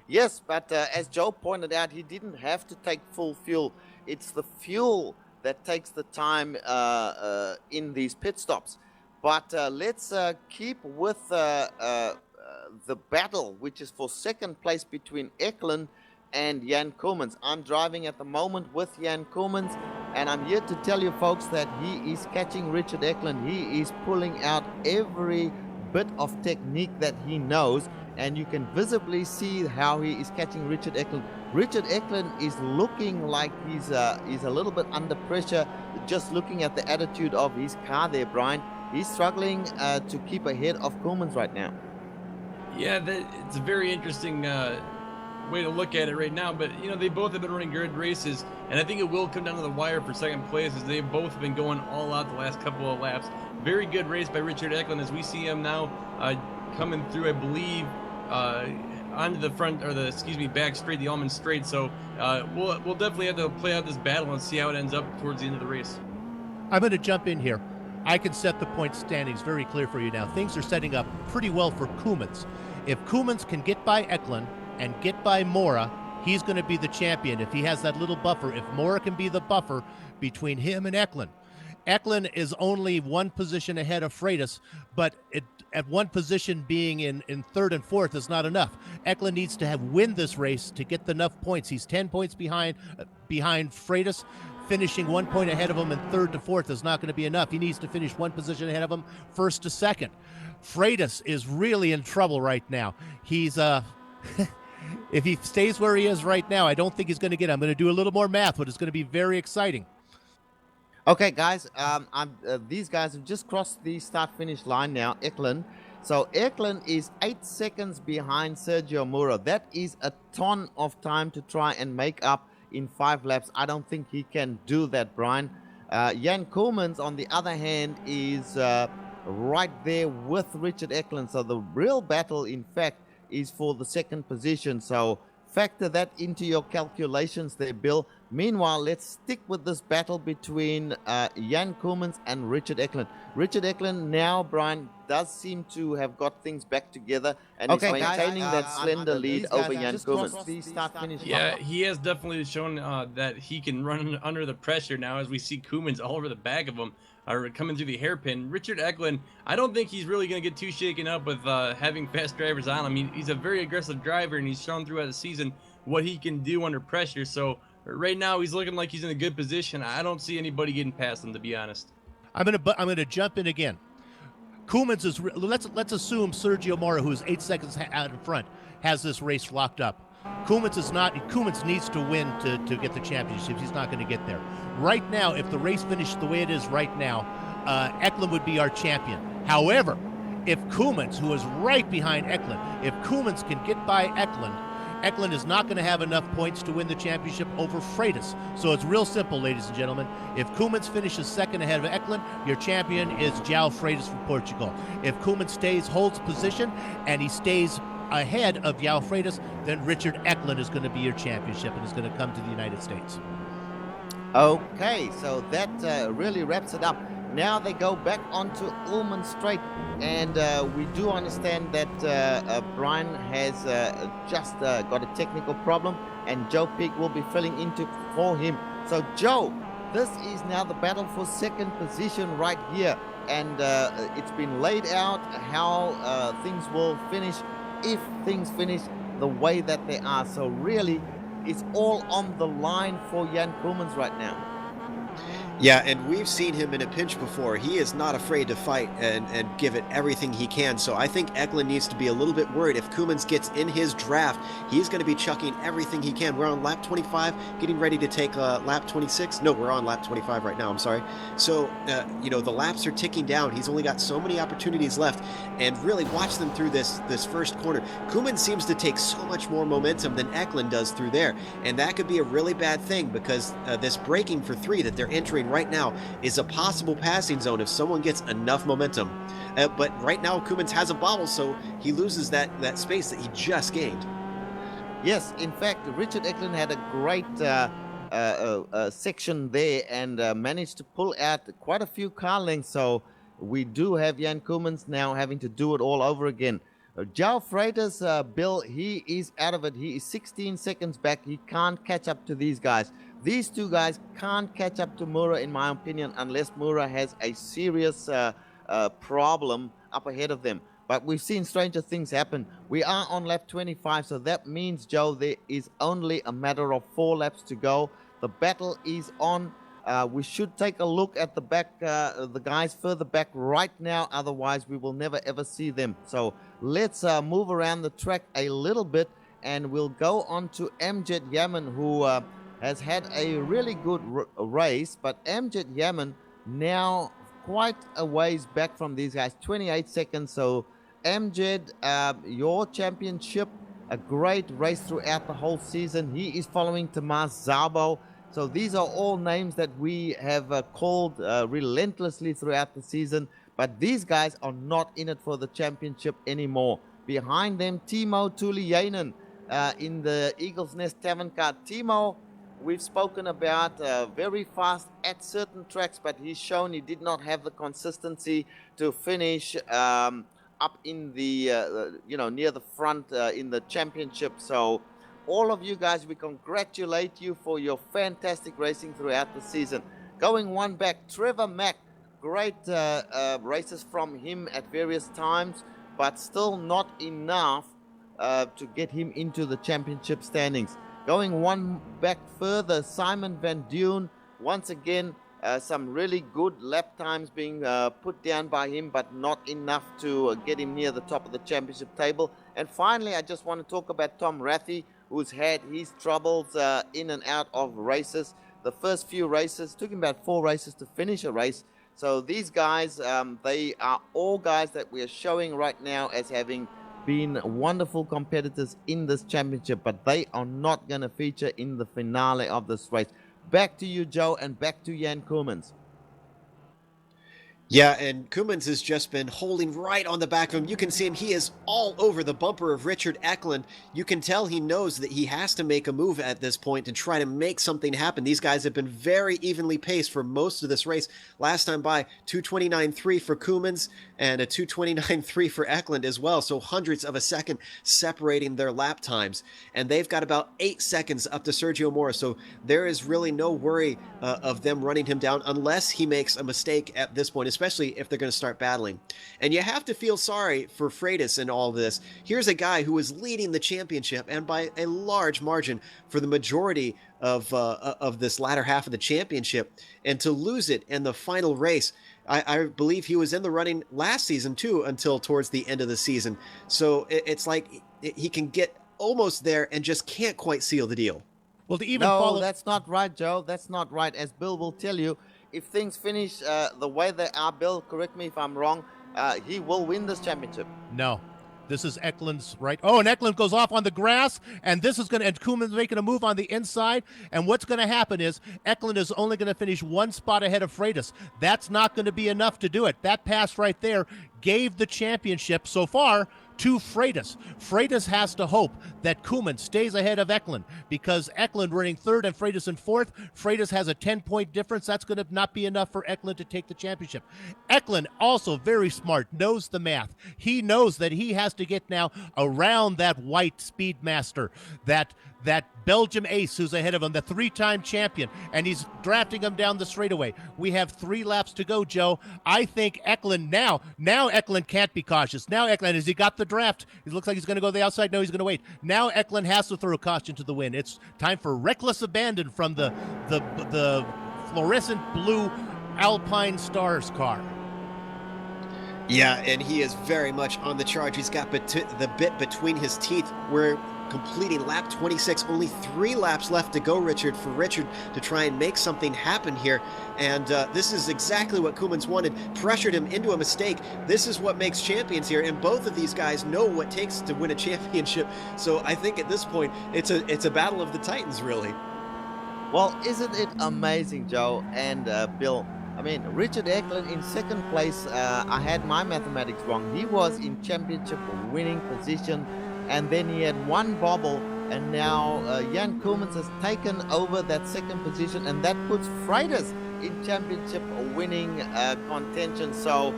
Yes, but as Joe pointed out, he didn't have to take full fuel. It's the fuel that takes the time in these pit stops. But let's keep with the battle, which is for second place between Eklund and Jan Koolmans. I'm driving at the moment with Jan Koolmans, and I'm here to tell you folks that he is catching Richard Eklund. He is pulling out every bit of technique that he knows, and you can visibly see how he is catching Richard Eklund. Richard Eklund is looking like he's a little bit under pressure, just looking at the attitude of his car there, Brian. He's struggling to keep ahead of Koolmans right now. Yeah, it's a very interesting way to look at it right now. But, they both have been running good races, and I think it will come down to the wire for second place, as they've both been going all out the last couple of laps. Very good race by Richard Eklund, as we see him now coming through, I believe, onto the front, or back straight, the Almond Straight. So we'll definitely have to play out this battle and see how it ends up towards the end of the race. I'm going to jump in here. I can set the point standings very clear for you now. Things are setting up pretty well for Koolmans. If Koolmans can get by Eklund and get by Mora, he's going to be the champion. If he has that little buffer, if Mora can be the buffer between him and Eklund. Eklund is only one position ahead of Freitas, but at one position being in third and fourth is not enough. Eklund needs to win this race to get enough points. He's 10 points behind Freitas. Finishing 1 point ahead of him in third to fourth is not going to be enough. He needs to finish one position ahead of him first to second. Freitas is really in trouble right now. He's if he stays where he is right now, I don't think he's going to get it. I'm going to do a little more math, but it's going to be very exciting. Okay, guys, these guys have just crossed the start-finish line now, Eklund. So Eklund is 8 seconds behind Sergio Mora. That is a ton of time to try and make up in 5 laps. I don't think he can do that, Brian. Jan Koolmans, on the other hand, is right there with Richard Eklund. So the real battle, in fact, is for the second position. So factor that into your calculations there, Bill. Meanwhile, let's stick with this battle between Jan Koolmans and Richard Eklund. Richard Eklund now, Brian, does seem to have got things back together and is maintaining that slender lead over Jan Koolmans. Yeah, he has definitely shown that he can run under the pressure now, as we see Koolmans all over the back of him coming through the hairpin. Richard Eklund, I don't think he's really going to get too shaken up with having fast drivers on him. He's a very aggressive driver, and he's shown throughout the season what he can do under pressure. So right now, he's looking like he's in a good position. I don't see anybody getting past him, to be honest. I'm gonna jump in again. Koolmans is. Let's assume Sergio Mora, who's 8 seconds out in front, has this race locked up. Koolmans needs to win to get the championship. He's not going to get there. Right now, if the race finished the way it is right now, Eklund would be our champion. However, if Koolmans, who is right behind Eklund, if Koolmans can get by Eklund is not going to have enough points to win the championship over Freitas. So it's real simple, ladies and gentlemen. If Koolmans finishes second ahead of Eklund, your champion is João Freitas from Portugal. If Koolmans holds position, and he stays ahead of João Freitas, then Richard Eklund is going to be your championship and is going to come to the United States. Okay, so that really wraps it up. Now they go back onto Almond Straight, and we do understand that Brian has just got a technical problem, and Joe Pig will be filling in for him. So Joe, this is now the battle for second position right here, and it's been laid out how things will finish if things finish the way that they are. So really, it's all on the line for Jan Koolmans right now. Yeah, and we've seen him in a pinch before. He is not afraid to fight and give it everything he can. So I think Eklund needs to be a little bit worried. If Koolmans gets in his draft, he's going to be chucking everything he can. We're on lap 25, getting ready to take lap 26. No, we're on lap 25 right now. I'm sorry. So, the laps are ticking down. He's only got so many opportunities left. And really watch them through this first corner. Koolmans seems to take so much more momentum than Eklund does through there. And that could be a really bad thing, because this braking for 3 that they're entering right now is a possible passing zone if someone gets enough momentum. But right now, Koolmans has a bobble, so he loses that space that he just gained. Yes, in fact, Richard Eklund had a great section there and managed to pull out quite a few car lengths. So we do have Jan Koolmans now having to do it all over again. Joe Freitas, Bill, he is out of it. He is 16 seconds back. He can't catch up to these guys. These two guys can't catch up to Mura, in my opinion, unless Mura has a serious problem up ahead of them. But we've seen stranger things happen. We are on lap 25, so that means, Joe, there is only a matter of 4 laps to go. The battle is on. We should take a look at the back, the guys further back right now. Otherwise, we will never ever see them. So let's move around the track a little bit, and we'll go on to Amjad Yaman, who has had a really good race. But Amjad Yaman now quite a ways back from these guys, 28 seconds. So Amjad, your championship, a great race throughout the whole season. He is following Tomas Zabo. So these are all names that we have called relentlessly throughout the season. But these guys are not in it for the championship anymore. Behind them, Timo Tuliainen in the Eagle's Nest Tavern car. Timo, we've spoken about very fast at certain tracks, but he's shown he did not have the consistency to finish up in the, near the front in the championship. So all of you guys, we congratulate you for your fantastic racing throughout the season. Going one back, Trevor Mack, great races from him at various times, but still not enough to get him into the championship standings. Going one back further, Simon Van Duyn, once again, some really good lap times being put down by him, but not enough to get him near the top of the championship table. And finally, I just want to talk about Tom Rathie, who's had his troubles in and out of races. The first few races took him about 4 races to finish a race. So these guys, they are all guys that we are showing right now as having been wonderful competitors in this championship, but they are not going to feature in the finale of this race. Back to you, Joe, and back to Jan Koemans. Yeah, and Koemans has just been holding right on the back of him. You can see him. He is all over the bumper of Richard Eklund. You can tell he knows that he has to make a move at this point to try to make something happen. These guys have been very evenly paced for most of this race. Last time by, 2:29.3 for Koemans and a 2:29.3 for Eklund as well. So hundreds of a second separating their lap times. And they've got about 8 seconds up to Sergio Mora. So there is really no worry of them running him down unless he makes a mistake at this point, especially if they're going to start battling. And you have to feel sorry for Freitas in all this. Here's a guy who is leading the championship, and by a large margin for the majority of this latter half of the championship, and to lose it in the final race. I believe he was in the running last season too until towards the end of the season. So it's like he can get almost there and just can't quite seal the deal. Well, to even No, follow... that's not right, Joe. That's not right. As Bill will tell you, if things finish the way they are, Bill, correct me if I'm wrong, he will win this championship. No. This is Eklund's right. Oh, and Eklund goes off on the grass, and this is going to, and Koeman's making a move on the inside. And what's going to happen is Eklund is only going to finish 1 spot ahead of Freitas. That's not going to be enough to do it. That pass right there gave the championship so far to Freitas. Freitas has to hope that Koeman stays ahead of Eklund, because Eklund running 3rd and Freitas in 4th. Freitas has a 10-point difference. That's going to not be enough for Eklund to take the championship. Eklund, also very smart, knows the math. He knows that he has to get now around that white Speedmaster, that Belgium ace who's ahead of him, the 3-time champion, and he's drafting him down the straightaway. We have 3 laps to go, Joe. I think Eklund now Eklund can't be cautious. Now Eklund, has he got the draft? It looks like he's going to go the outside. No, he's going to wait. Now Eklund has to throw caution to the wind. It's time for reckless abandon from the fluorescent blue Alpine Stars car. Yeah, and he is very much on the charge. He's got the bit between his teeth. We're completing lap 26. Only 3 laps left to go, Richard, for Richard to try and make something happen here. And this is exactly what Koemans wanted. Pressured him into a mistake. This is what makes champions here. And both of these guys know what it takes to win a championship. So I think at this point, it's a battle of the Titans, really. Well, isn't it amazing, Joe and Bill? I mean, Richard Eklund in 2nd place, I had my mathematics wrong. He was in championship winning position, and then he had 1 bobble, and now Jan Koemans has taken over that 2nd position, and that puts Freitas in championship winning contention. So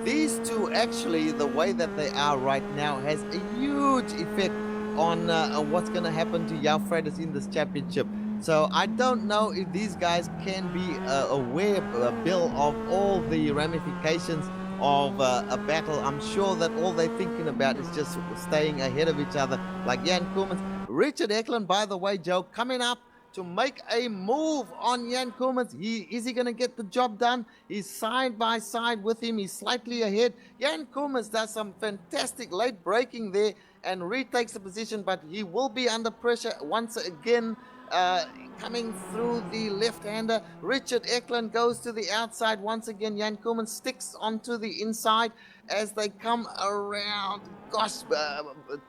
these two, actually, the way that they are right now has a huge effect on what's going to happen to Freitas in this championship. So I don't know if these guys can be aware, Bill, of all the ramifications of a battle. I'm sure that all they're thinking about is just staying ahead of each other, like Jan Koolmans. Richard Eklund, by the way, Joe, coming up to make a move on Jan Koolmans. Is he going to get the job done? He's side by side with him. He's slightly ahead. Jan Koolmans does some fantastic late braking there and retakes the position, but he will be under pressure once again. Coming through the left-hander, Richard Eklund goes to the outside once again. Jan Koolmans sticks onto the inside as they come around. Gosh,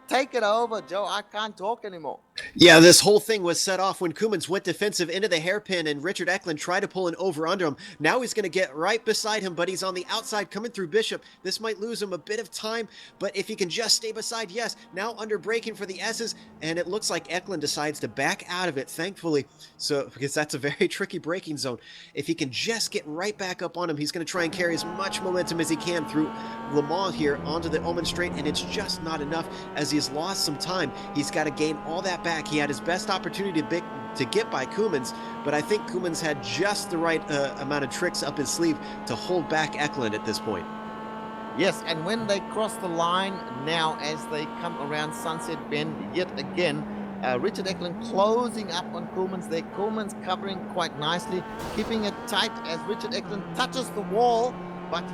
take it over, Joe. I can't talk anymore. Yeah, this whole thing was set off when Koolmans went defensive into the hairpin and Richard Eklund tried to pull an over under him. Now he's going to get right beside him, but he's on the outside coming through Bishop. This might lose him a bit of time, but if he can just stay beside, yes. Now under braking for the S's, and it looks like Eklund decides to back out of it, thankfully, so because that's a very tricky braking zone. If he can just get right back up on him, he's going to try and carry as much momentum as he can through Le Mans here onto the Oman Straight, and it's just not enough as he's lost some time. He's got to gain all that back. He had his best opportunity to get by Koolmans, but I think Koolmans had just the right amount of tricks up his sleeve to hold back Eklund at this point. Yes, and when they cross the line now as they come around Sunset Bend yet again, Richard Eklund closing up on Koolmans there. Koolmans covering quite nicely, keeping it tight as Richard Eklund touches the wall, but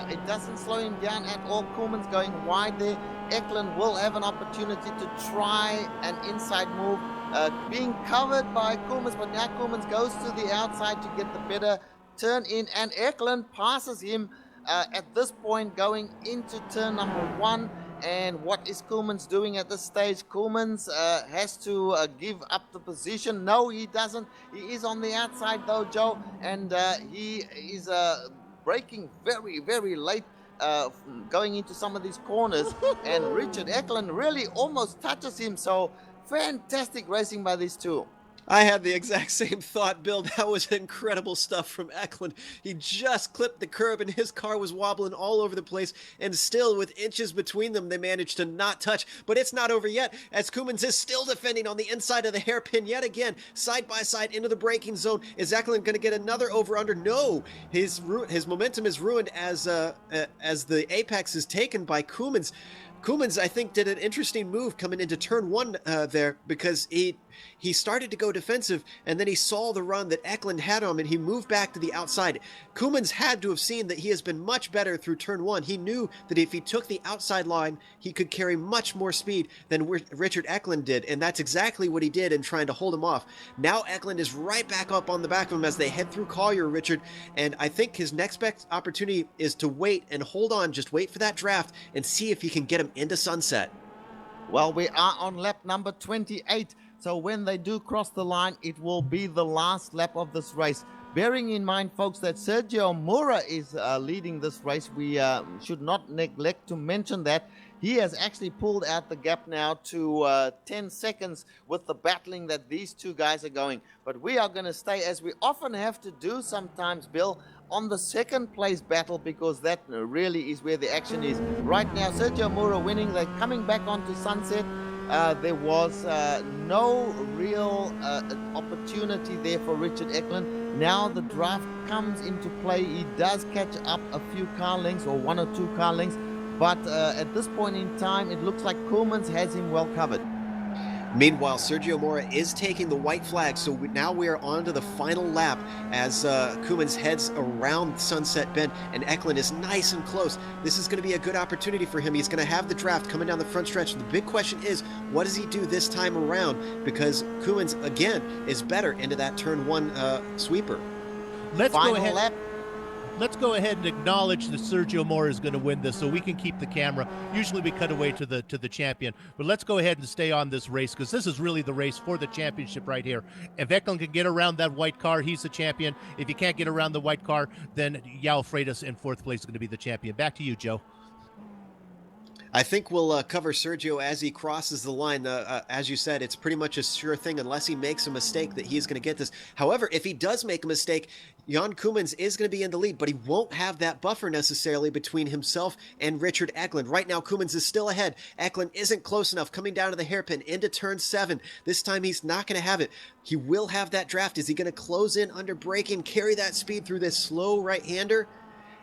it doesn't slow him down at all. Koolmans going wide there. Eklund will have an opportunity to try an inside move, being covered by Koolmans, but now Koolmans goes to the outside to get the better turn in, and Eklund passes him at this point going into turn number 1. And what is Koolmans doing at this stage? Koolmans has to give up the position. No, he doesn't. He is on the outside though, Joe, and he is braking very, very late, going into some of these corners. And Richard Eklund really almost touches him. So fantastic racing by these two. I had the exact same thought, Bill. That was incredible stuff from Eklund. He just clipped the curb and his car was wobbling all over the place, and still with inches between them they managed to not touch. But it's not over yet, as Koolmans is still defending on the inside of the hairpin yet again, side by side into the braking zone. Is Eklund going to get another over under? No, his momentum is ruined as the apex is taken by Koolmans. Koolmans, I think, did an interesting move coming into turn 1 there, because he started to go defensive, and then he saw the run that Eklund had on him, and he moved back to the outside. Koolmans had to have seen that he has been much better through turn 1. He knew that if he took the outside line, he could carry much more speed than Richard Eklund did, and that's exactly what he did in trying to hold him off. Now Eklund is right back up on the back of him as they head through Collier, Richard, and I think his next best opportunity is to wait and hold on, just wait for that draft and see if he can get him into Sunset. Well, we are on lap number 28. So when they do cross the line, it will be the last lap of this race. Bearing in mind, folks, that Sergio Mora is leading this race, we should not neglect to mention that. He has actually pulled out the gap now to 10 seconds with the battling that these two guys are going. But we are going to stay, as we often have to do sometimes, Bill, on the second place battle, because that really is where the action is. Right now, Sergio Mora winning. They're coming back onto Sunset. There was no real opportunity there for Richard Eklund. Now the draft comes into play. He does catch up a few car lengths, or 1 or 2 car lengths. But at this point in time, it looks like Koolmans has him well covered. Meanwhile, Sergio Mora is taking the white flag, so now we are on to the final lap as Koolmans heads around Sunset Bend, and Eklund is nice and close. This is going to be a good opportunity for him. He's going to have the draft coming down the front stretch. The big question is, what does he do this time around? Because Koolmans, again, is better into that turn 1 sweeper. Let's Final go ahead. lap. Let's go ahead and acknowledge that Sergio Mora is going to win this, so we can keep the camera. Usually we cut away to the champion, but let's go ahead and stay on this race, because this is really the race for the championship right here. If Eklund can get around that white car, he's the champion. If he can't get around the white car, then Freitas in 4th place is going to be the champion. Back to you, Joe. I think we'll cover Sergio as he crosses the line. As you said, it's pretty much a sure thing unless he makes a mistake that he's going to get this. However, if he does make a mistake, Jan Koemans is going to be in the lead, but he won't have that buffer necessarily between himself and Richard Eklund. Right now, Koemans is still ahead. Eklund isn't close enough, coming down to the hairpin into turn 7. This time he's not going to have it. He will have that draft. Is he going to close in under braking, carry that speed through this slow right-hander?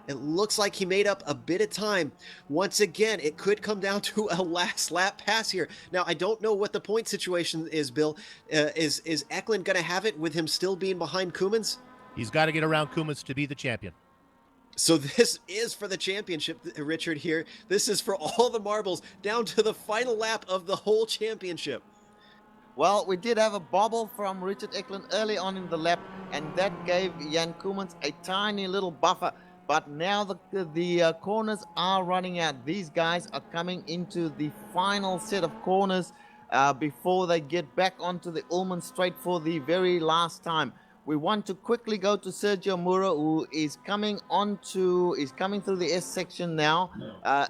It looks like he made up a bit of time. Once again, it could come down to a last lap pass here. Now, I don't know what the point situation is, Bill. Is Eklund going to have it with him still being behind Koemans? He's got to get around Koemans to be the champion. So this is for the championship, Richard, here. This is for all the marbles down to the final lap of the whole championship. Well, we did have a bobble from Richard Eklund early on in the lap, and that gave Jan Koemans a tiny little buffer. But now the corners are running out. These guys are coming into the final set of corners before they get back onto the Ullman Straight for the very last time. We want to quickly go to Sergio Mura, who is coming through the S section now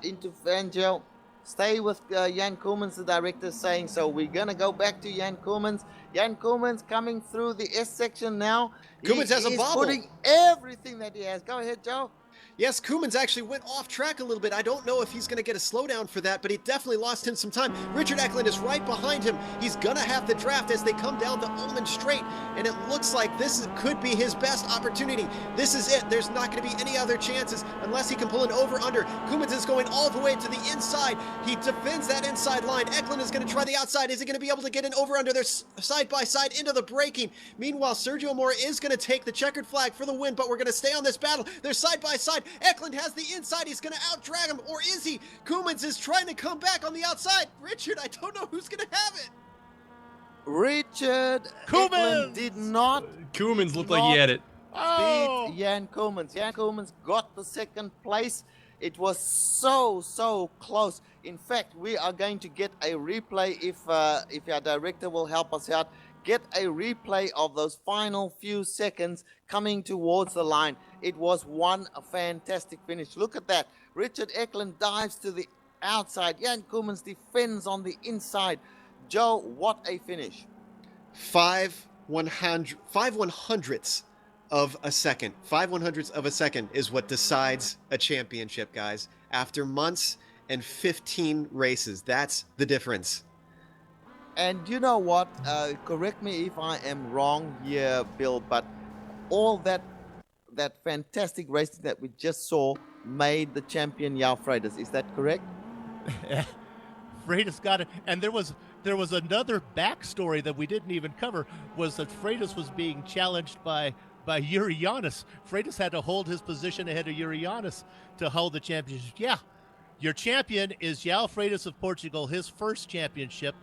into Fangio. Stay with Jan Koemans, the director, saying so. We're going to go back to Jan Koemans. Jan Koemans coming through the S section now. Koemans has a bobble. He's putting everything that he has. Go ahead, Joe. Yes, Koemans actually went off track a little bit. I don't know if he's going to get a slowdown for that, but he definitely lost him some time. Richard Eklund is right behind him. He's going to have the draft as they come down the Ullman Straight, and it looks like could be his best opportunity. This is it. There's not going to be any other chances unless he can pull an over-under. Koemans is going all the way to the inside. He defends that inside line. Eklund is going to try the outside. Is he going to be able to get an over-under? They're side-by-side into the braking. Meanwhile, Sergio Mora is going to take the checkered flag for the win, but we're going to stay on this battle. They're side-by-side. Eklund has the inside. He's going to out-drag him, or is he? Koemans is trying to come back on the outside. Richard, I don't know who's going to have it. Richard Eklund did not. Koemans looked like he had it. Beat Jan Koemans. Jan Koemans got the second place. It was so close. In fact, we are going to get a replay if our director will help us out. Get a replay of those final few seconds coming towards the line. It was a fantastic finish. Look at that. Richard Eklund dives to the outside. Jan Koemans defends on the inside. Joe, what a finish. 5/100ths of a second. 5/100ths of a second is what decides a championship, guys. After months and 15 races, that's the difference. And you know what? Correct me if I am wrong here, Bill, but all that fantastic racing that we just saw made the champion João Freitas. Is that correct? Freitas got it. And there was another backstory that we didn't even cover, was that Freitas was being challenged by Yuri Yanis. Freitas had to hold his position ahead of Yuri Yanis to hold the championship. Yeah, your champion is João Freitas of Portugal, his first championship.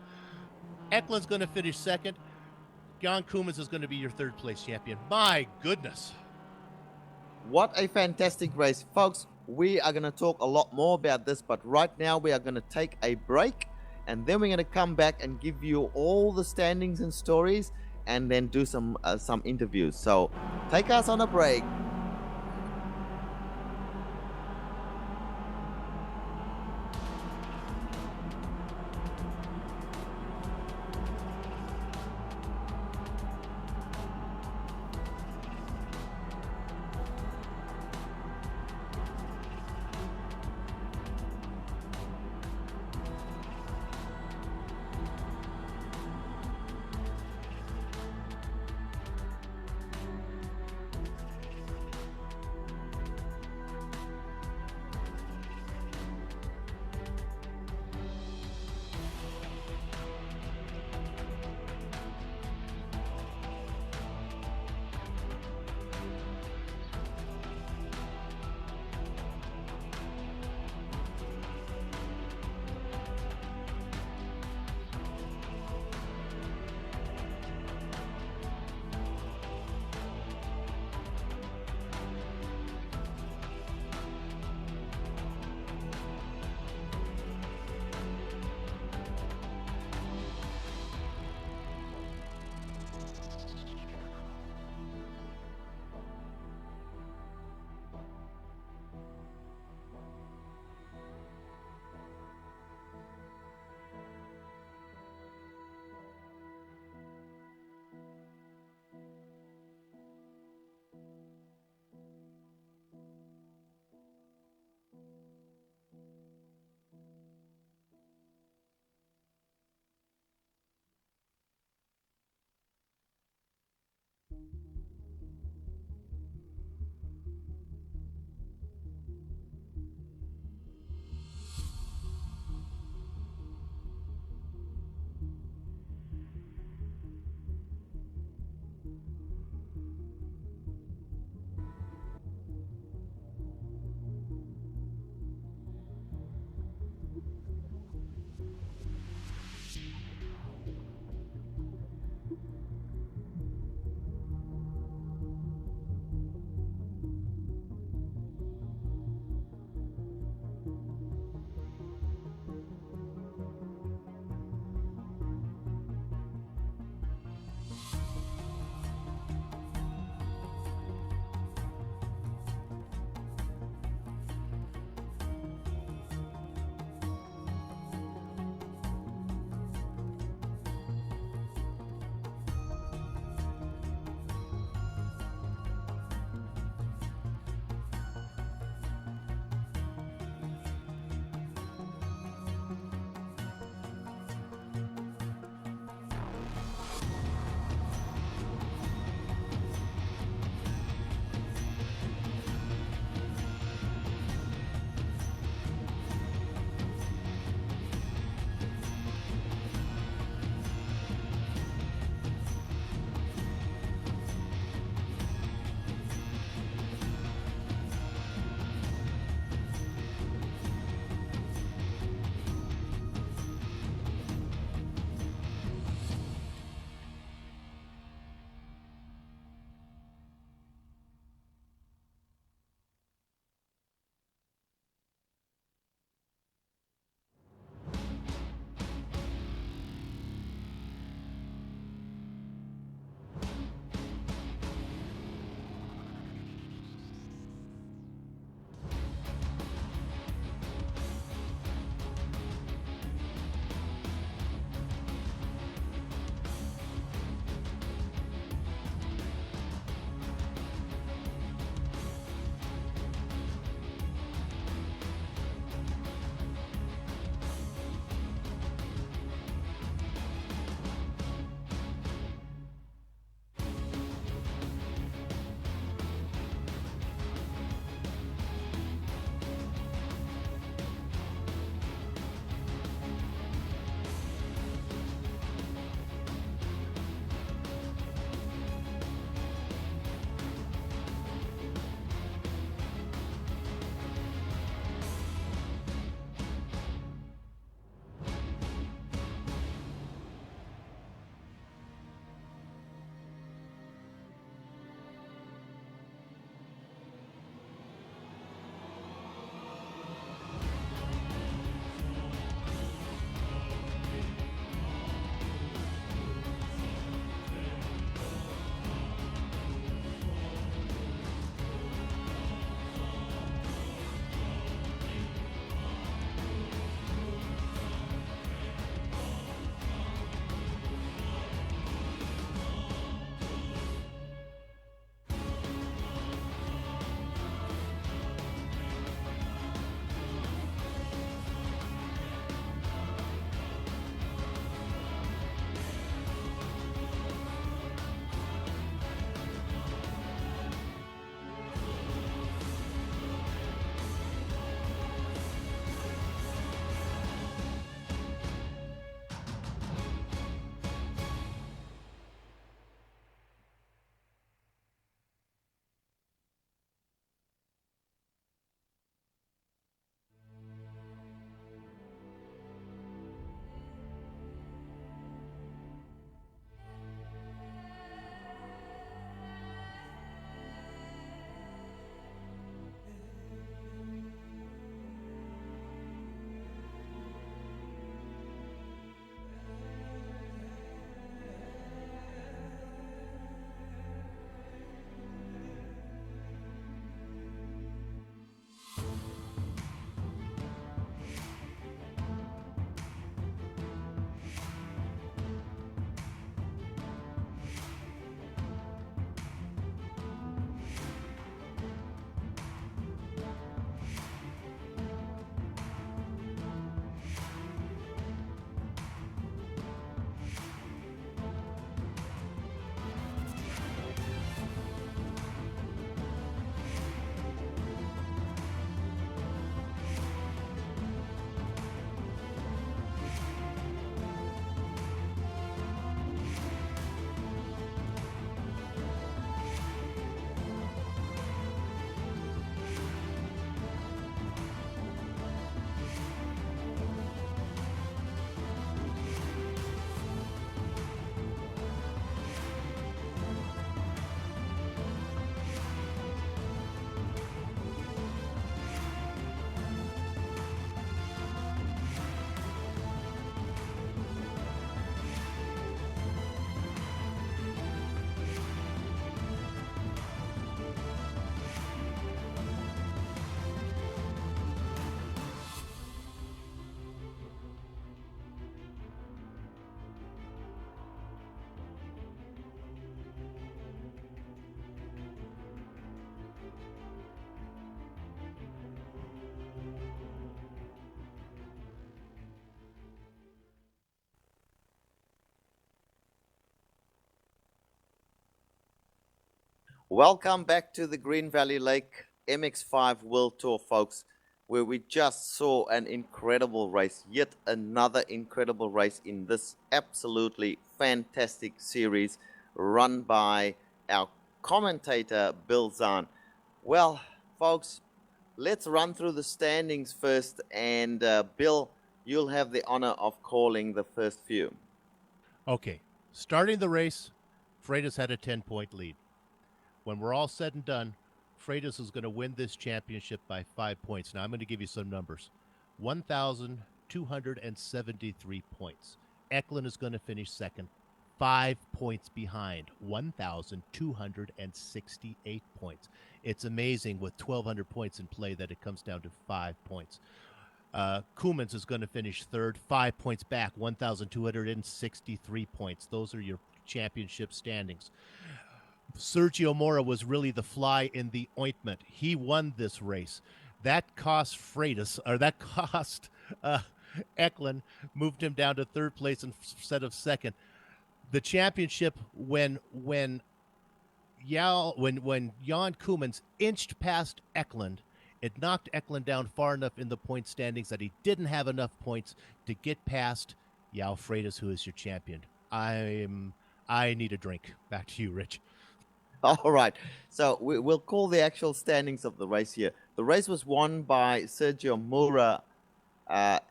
Eklund's going to finish second. Jan Koemans is going to be your third place champion. My goodness. What a fantastic race. Folks, we are going to talk a lot more about this, but right now we are going to take a break, and then we're going to come back and give you all the standings and stories, and then do some interviews. So take us on a break. Welcome back to the Green Valley Lake MX-5 World Tour, folks, where we just saw an incredible race, yet another incredible race in this absolutely fantastic series run by our commentator, Bill Zahn. Well, folks, let's run through the standings first, and Bill, you'll have the honor of calling the first few. Okay, starting the race, Freitas had a 10-point lead. When we're all said and done, Freitas is going to win this championship by 5 points. Now, I'm going to give you some numbers. 1,273 points. Eklund is going to finish second, 5 points behind, 1,268 points. It's amazing with 1,200 points in play that it comes down to 5 points. Koemans is going to finish third, 5 points back, 1,263 points. Those are your championship standings. Sergio Mora was really the fly in the ointment. He won this race. That cost Freitas, or that cost Eklund, moved him down to third place instead of second. The championship, when Jan Koemans inched past Eklund, it knocked Eklund down far enough in the point standings that he didn't have enough points to get past João Freitas, who is your champion. I need a drink. Back to you, Rich. All right, so we'll call the actual standings of the race here. The race was won by Sergio Mora.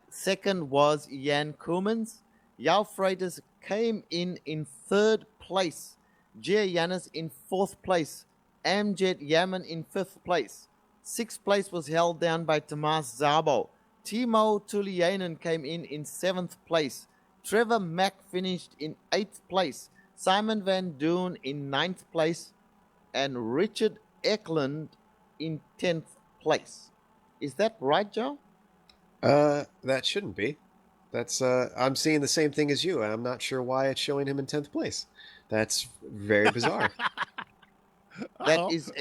Second was Jan Koemans. João Freitas came in third place. Gia Yanis in fourth place. Amjad Yaman in fifth place. Sixth place was held down by Tomas Szabo. Timo Tulianen came in seventh place. Trevor Mack finished in eighth place. Simon Van Doon in ninth place. And Richard Eklund in 10th place. Is that right, Joe? That shouldn't be. That's I'm seeing the same thing as you, and I'm not sure why it's showing him in 10th place. That's very bizarre. That's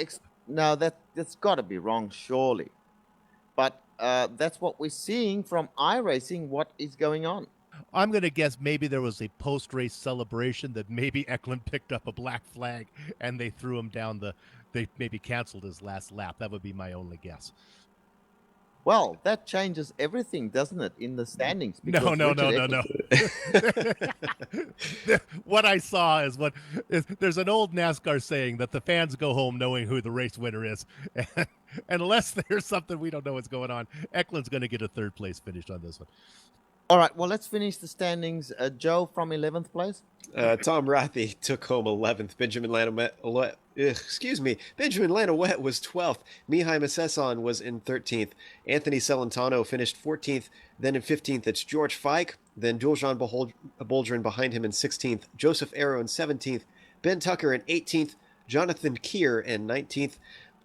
got to be wrong, surely. But that's what we're seeing from iRacing. What is going on? I'm going to guess maybe there was a post-race celebration that maybe Eklund picked up a black flag and they threw him down they maybe canceled his last lap. That would be my only guess. Well, that changes everything, doesn't it, in the standings? No. What I saw is there's an old NASCAR saying that the fans go home knowing who the race winner is. And unless there's something we don't know what's going on, Eklund's going to get a third place finish on this one. All right, well, let's finish the standings. Joe from 11th place. Tom Rathie took home 11th. Benjamin Lanowet was 12th. Mihai Masesson was in 13th. Anthony Celentano finished 14th. Then in 15th, it's George Fike. Then Jules-Jean Boldrin behind him in 16th. Joseph Arrow in 17th. Ben Tucker in 18th. Jonathan Keir in 19th.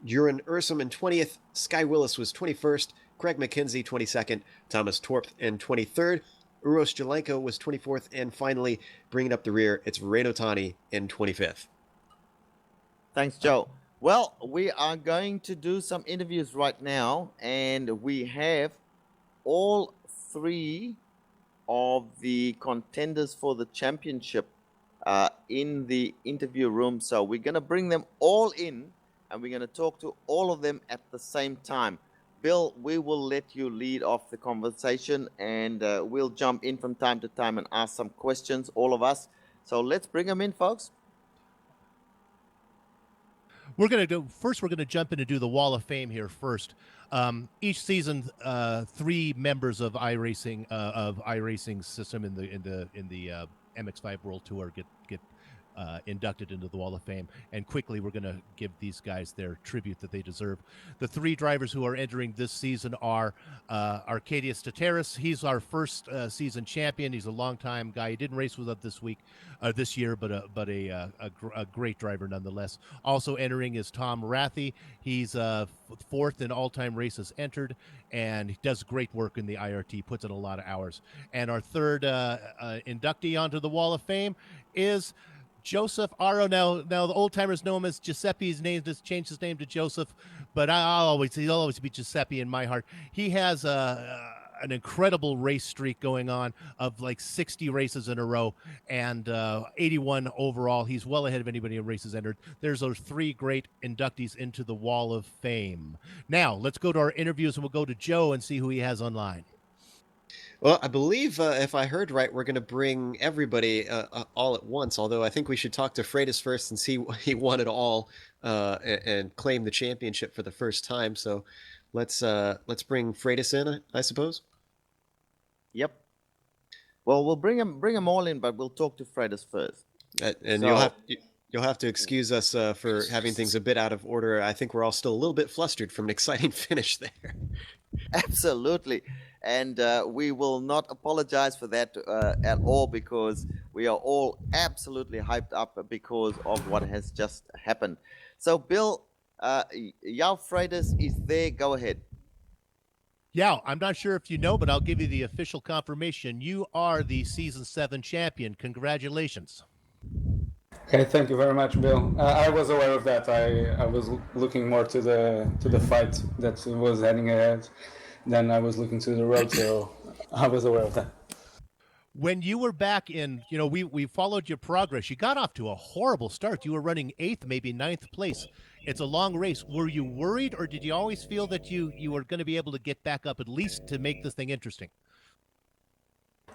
Urin Ursum in 20th. Sky Willis was 21st. Craig McKenzie, 22nd, Thomas Torp in 23rd, Uros Jelenko was 24th, and finally, bringing up the rear, it's Reino Tani in 25th. Thanks, Joe. Well, we are going to do some interviews right now, and we have all three of the contenders for the championship in the interview room. So we're going to bring them all in, and we're going to talk to all of them at the same time. Bill, we will let you lead off the conversation, and we'll jump in from time to time and ask some questions, all of us. So let's bring them in, folks. We're going to jump in and do the Wall of Fame here first. Each season, three members of iRacing system in the MX-5 World Tour get inducted into the Wall of Fame, and quickly we're going to give these guys their tribute that they deserve. The three drivers who are entering this season are Arcadius Tateris. He's our first season champion. He's a long-time guy. He didn't race with us this year, but a great driver nonetheless. Also entering is Tom Rathie. He's fourth in all-time races entered, and he does great work in the IRT, puts in a lot of hours. And our third inductee onto the Wall of Fame is Joseph Aro. Now the old timers know him as Giuseppe. His name just changed his name to Joseph, but he'll always be Giuseppe in my heart. He has an incredible race streak going on of like 60 races in a row and 81 overall. He's well ahead of anybody in races entered. There's those 3 great inductees into the Wall of Fame. Now, let's go to our interviews and we'll go to Joe and see who he has online. Well, I believe if I heard right, we're going to bring everybody all at once. Although I think we should talk to Freitas first and see he won it all and claim the championship for the first time. So let's bring Freitas in, I suppose. Yep. Well, we'll bring him all in, but we'll talk to Freitas first. And you'll have to excuse us for having things a bit out of order. I think we're all still a little bit flustered from an exciting finish there. Absolutely. And we will not apologize for that at all, because we are all absolutely hyped up because of what has just happened. So, Bill, Yao Freitas is there. Go ahead. Yeah, I'm not sure if you know, but I'll give you the official confirmation. You are the Season 7 champion. Congratulations. Okay, thank you very much, Bill. I was aware of that. I was looking more to the fight that was heading ahead than I was looking to the road, so I was aware of that. When you were back in, we followed your progress. You got off to a horrible start. You were running 8th, maybe 9th place. It's a long race. Were you worried, or did you always feel that you were going to be able to get back up at least to make this thing interesting?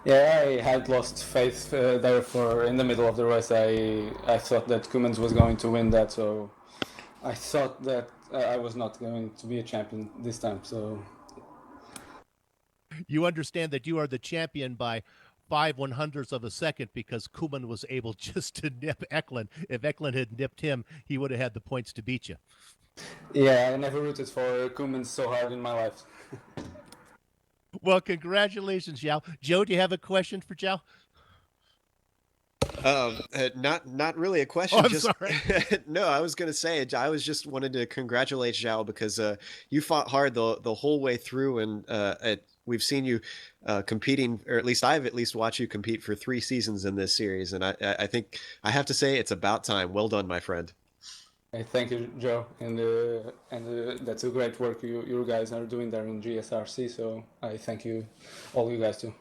Yeah, I had lost faith there in the middle of the race. I thought that Koemans was going to win that, so I thought that I was not going to be a champion this time. So you understand that you are the champion by 5/100ths of a second because Koeman was able just to nip Eklund. If Eklund had nipped him, he would have had the points to beat you. Yeah, I never rooted for Koeman so hard in my life. Well, congratulations, Zhao. Joe, do you have a question for Zhao? Not really a question. Oh, I'm sorry. No, I was going to say, I was just wanted to congratulate Zhao because you fought hard the whole way through, and we've seen you competing, or at least I've watched you compete for 3 seasons in this series, and I think I have to say it's about time. Well done, my friend. Thank you, Joe, and that's a great work you guys are doing there in GSRC. So I thank you, all you guys too.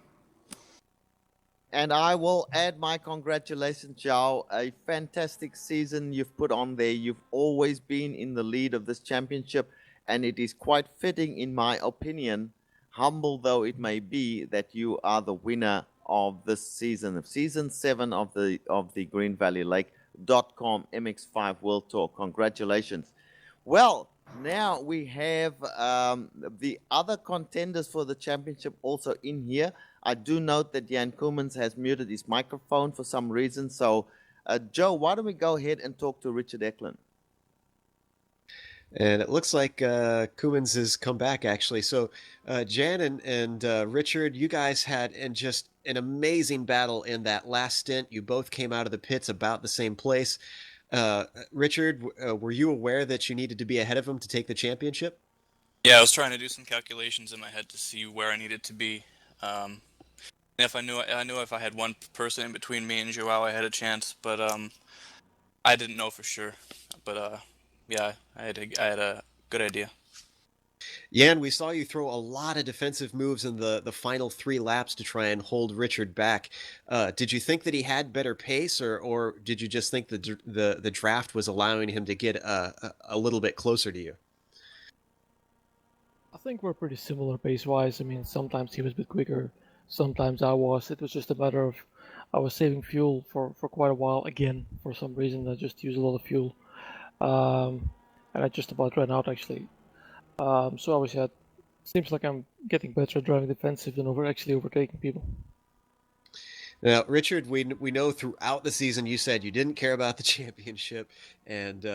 And I will add my congratulations, Zhao. A fantastic season you've put on there. You've always been in the lead of this championship, and it is quite fitting, in my opinion, humble though it may be, that you are the winner of this season, of Season 7 of the Green Valley Lake.com MX-5 World Tour. Congratulations. Well, now we have the other contenders for the championship also in here. I do note that Jan Koemans has muted his microphone for some reason. So, Joe, why don't we go ahead and talk to Richard Eklund? And it looks like Koemans has come back, actually. So, Jan and Richard, you guys had just an amazing battle in that last stint. You both came out of the pits about the same place. Richard, were you aware that you needed to be ahead of him to take the championship? Yeah, I was trying to do some calculations in my head to see where I needed to be. And if I knew if I had one person in between me and Joao, I had a chance. But I didn't know for sure. But yeah, I had a good idea. Jan, we saw you throw a lot of defensive moves in the final 3 laps to try and hold Richard back. Did you think that he had better pace, or did you just think the draft was allowing him to get a little bit closer to you? I think we're pretty similar pace-wise. I mean, sometimes he was a bit quicker, sometimes I was. It was just a matter of I was saving fuel for quite a while. Again, for some reason, I just used a lot of fuel. And I just about ran out, actually. So obviously, it seems like I'm getting better at driving defensive than actually overtaking people. Now, Richard, we know throughout the season you said you didn't care about the championship, and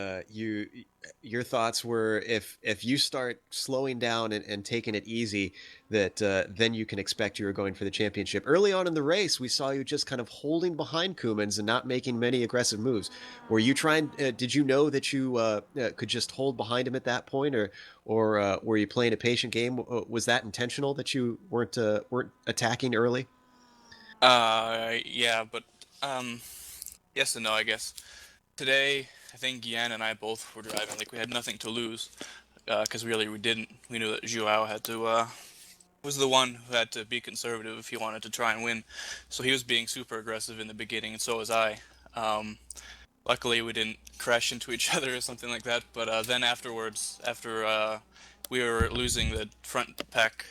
your thoughts were if you start slowing down and taking it easy, that then you can expect you were going for the championship. Early on in the race, we saw you just kind of holding behind Koemans and not making many aggressive moves. Were you trying? Did you know that you could just hold behind him at that point, or were you playing a patient game? Was that intentional that you weren't attacking early? Yeah, but yes and no, I guess. Today, I think Yan and I both were driving like we had nothing to lose, because really we didn't. We knew that Joao had to was the one who had to be conservative if he wanted to try and win. So he was being super aggressive in the beginning, and so was I. Luckily, we didn't crash into each other or something like that. But then afterwards, after we were losing the front pack,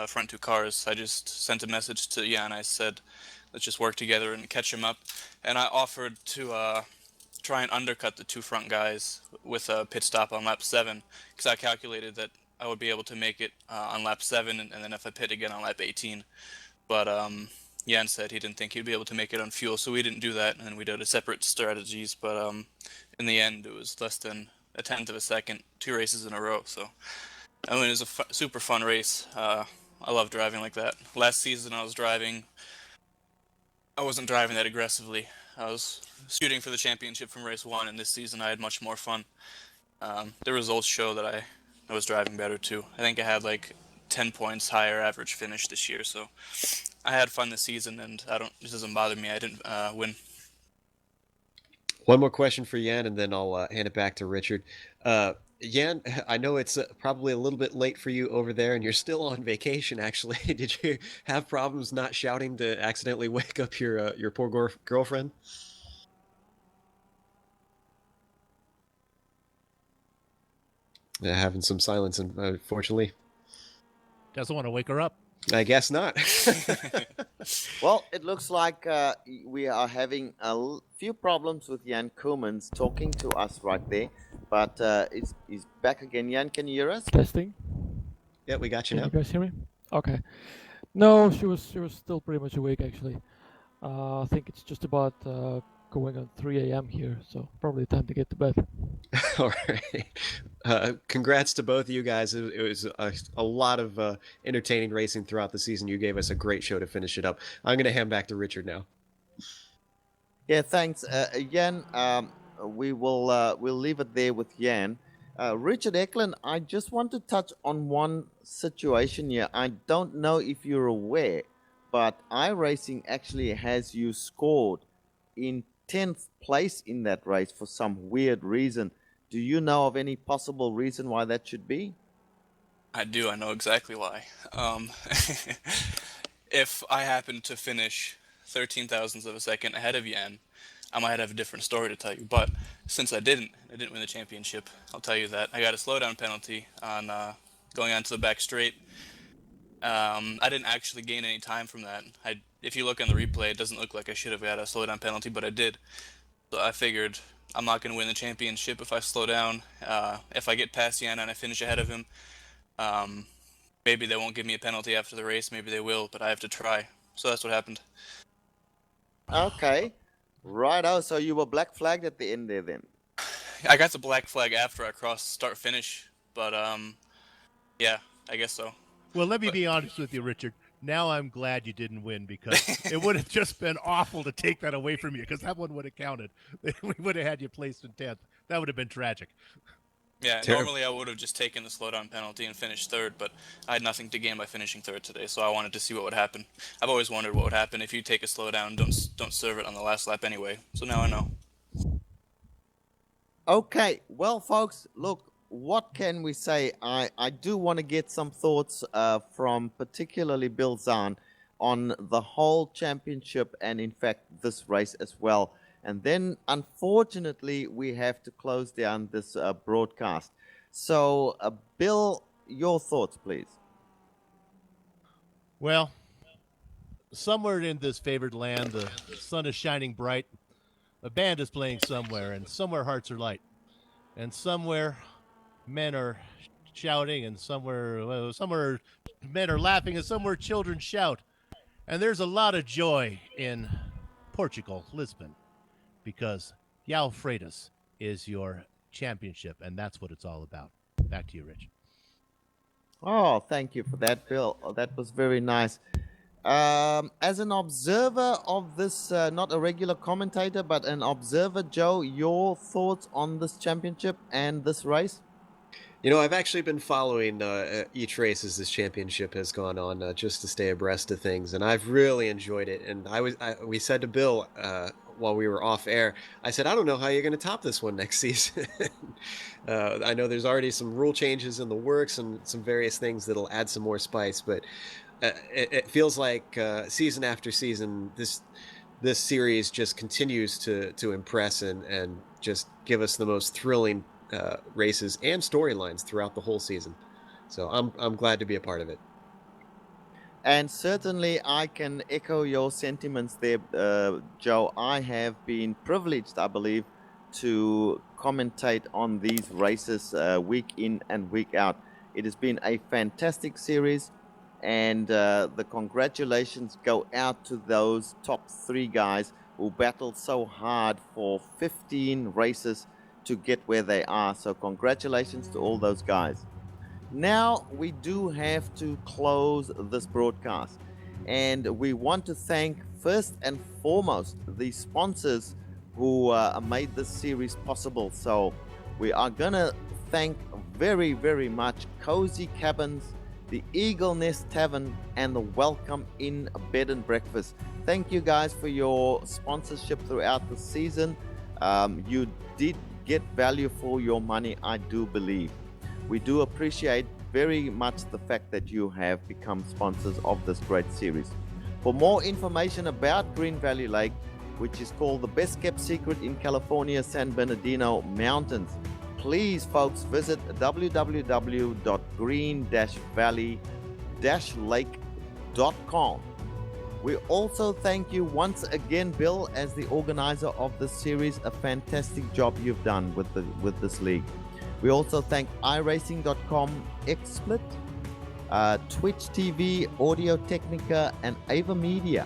front two cars, I just sent a message to Jan. I said, let's just work together and catch him up. And I offered to try and undercut the two front guys with a pit stop on lap 7, because I calculated that I would be able to make it on lap 7, and then if I pit again on lap 18. But Jan said he didn't think he'd be able to make it on fuel, so we didn't do that, and we did a separate strategies. But in the end, it was less than a tenth of a second, 2 races in a row. So I mean, it was a super fun race. I love driving like that. Last season, I wasn't driving that aggressively. I was shooting for the championship from race 1, and this season I had much more fun. The results show that I was driving better too. I think I had like 10 points higher average finish this year, so I had fun this season, and it doesn't bother me. I didn't win. One more question for Jan, and then I'll hand it back to Richard. Jan, I know it's probably a little bit late for you over there, and you're still on vacation, actually. Did you have problems not shouting to accidentally wake up your poor girlfriend? Having some silence, unfortunately. Doesn't want to wake her up. I guess not. Well, it looks like we are having a few problems with Jan Koemans talking to us right there, but he's back again. Jan, can you hear us? Testing. Yeah, we got you Can now. you guys hear me? Okay. No, she was still pretty much awake actually. I think it's just about going on 3 a.m. here, so probably time to get to bed. All right. Congrats to both of you guys. It was a lot of entertaining racing throughout the season. You gave us a great show to finish it up. I'm going to hand back to Richard now. Yeah, thanks, Jan. We'll leave it there with Jan. Richard Eklund, I just want to touch on one situation here. I don't know if you're aware, but iRacing actually has you scored in 10th place in that race for some weird reason. Do you know of any possible reason why that should be? I do. I know exactly why. If I happened to finish 13 thousandths of a second ahead of Jan, I might have a different story to tell you. But since I didn't win the championship, I'll tell you that. I got a slowdown penalty on going onto the back straight. I didn't actually gain any time from that. If you look on the replay, it doesn't look like I should have got a slowdown penalty, but I did. So I figured I'm not going to win the championship if I slow down. If I get past Jan and I finish ahead of him, maybe they won't give me a penalty after the race. Maybe they will, but I have to try. So that's what happened. Okay. Righto. So you were black flagged at the end there then? I got the black flag after I crossed start-finish, but yeah, I guess so. Well, let me be honest with you, Richard. Now I'm glad you didn't win, because it would have just been awful to take that away from you, because that one would have counted. We would have had you placed in 10th. That would have been tragic. Yeah, normally I would have just taken the slowdown penalty and finished 3rd, but I had nothing to gain by finishing 3rd today, so I wanted to see what would happen. I've always wondered what would happen if you take a slowdown, don't serve it on the last lap anyway, so now I know. Okay, well, folks, look, what can we say? I do want to get some thoughts from particularly Bill Zahn on the whole championship and, in fact, this race as well. And then, unfortunately, we have to close down this broadcast. So, Bill, your thoughts, please. Well, somewhere in this favored land, the sun is shining bright. A band is playing somewhere, and somewhere hearts are light. And somewhere men are shouting, and somewhere men are laughing, and somewhere children shout. And there's a lot of joy in Portugal, Lisbon, because João Freitas is your championship, and that's what it's all about. Back to you, Rich. Oh, thank you for that, Bill. Oh, that was very nice. As an observer of this, not a regular commentator, but an observer, Joe, your thoughts on this championship and this race? You know, I've actually been following each race as this championship has gone on, just to stay abreast of things, and I've really enjoyed it. And we said to Bill while we were off air. I said, I don't know how you're going to top this one next season. I know there's already some rule changes in the works and some various things that'll add some more spice, but it feels like season after season, this series just continues to impress and just give us the most thrilling races and storylines throughout the whole season. So I'm glad to be a part of it. And certainly I can echo your sentiments there, Joe. I have been privileged, I believe, to commentate on these races week in and week out. It has been a fantastic series, and the congratulations go out to those top 3 guys who battled so hard for 15 races to get where they are. So congratulations to all those guys. Now we do have to close this broadcast, and we want to thank first and foremost the sponsors who made this series possible. So we are gonna thank very, very much Cozy Cabins, the Eagle Nest Tavern, and the Welcome Inn Bed and Breakfast. Thank you guys for your sponsorship throughout the season. You did get value for your money, I do believe. We do appreciate very much the fact that you have become sponsors of this great series. For more information about Green Valley Lake, which is called the best kept secret in California San Bernardino Mountains, please folks visit www.green-valley-lake.com. We also thank you once again, Bill, as the organizer of this series. A fantastic job you've done with this league. We also thank iRacing.com, XSplit, Twitch TV, Audio Technica, and Ava Media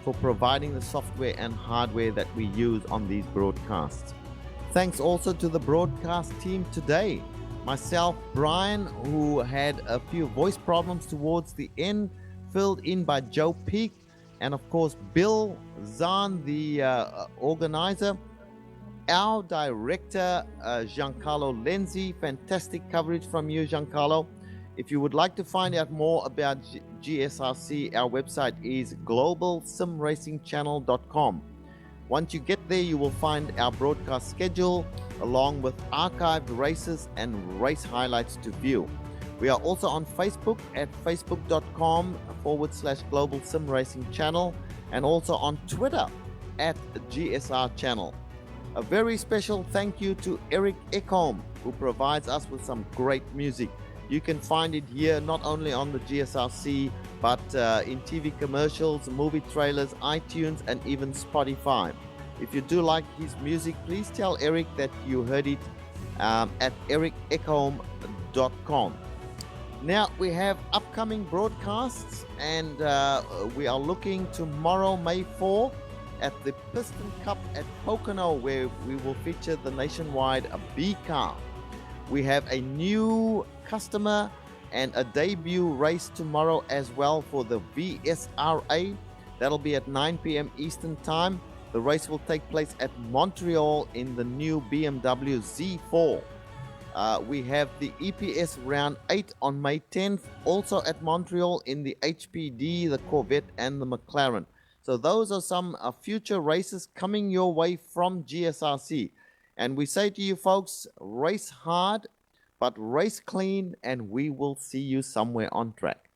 for providing the software and hardware that we use on these broadcasts. Thanks also to the broadcast team today. Myself, Brian, who had a few voice problems towards the end, filled in by Joe Peak, and of course Bill Zahn, the organizer. Our director, Giancarlo Lenzi. Fantastic coverage from you, Giancarlo. If you would like to find out more about GSRC, our website is globalsimracingchannel.com. Once you get there, you will find our broadcast schedule along with archived races and race highlights to view. We are also on Facebook at facebook.com/Global Sim Racing Channel, and also on Twitter at GSR Channel. A very special thank you to Eric Ekholm, who provides us with some great music. You can find it here not only on the GSRC, but in TV commercials, movie trailers, iTunes, and even Spotify. If you do like his music, please tell Eric that you heard it at ericekholm.com. Now, we have upcoming broadcasts, and we are looking tomorrow, May 4, at the Piston Cup at Pocono, where we will feature the nationwide B car. We have a new customer and a debut race tomorrow as well for the VSRA. That'll be at 9 p.m. Eastern Time. The race will take place at Montreal in the new BMW Z4. We have the EPS Round 8 on May 10th, also at Montreal in the HPD, the Corvette, and the McLaren. So those are some future races coming your way from GSRC. And we say to you folks, race hard, but race clean, and we will see you somewhere on track.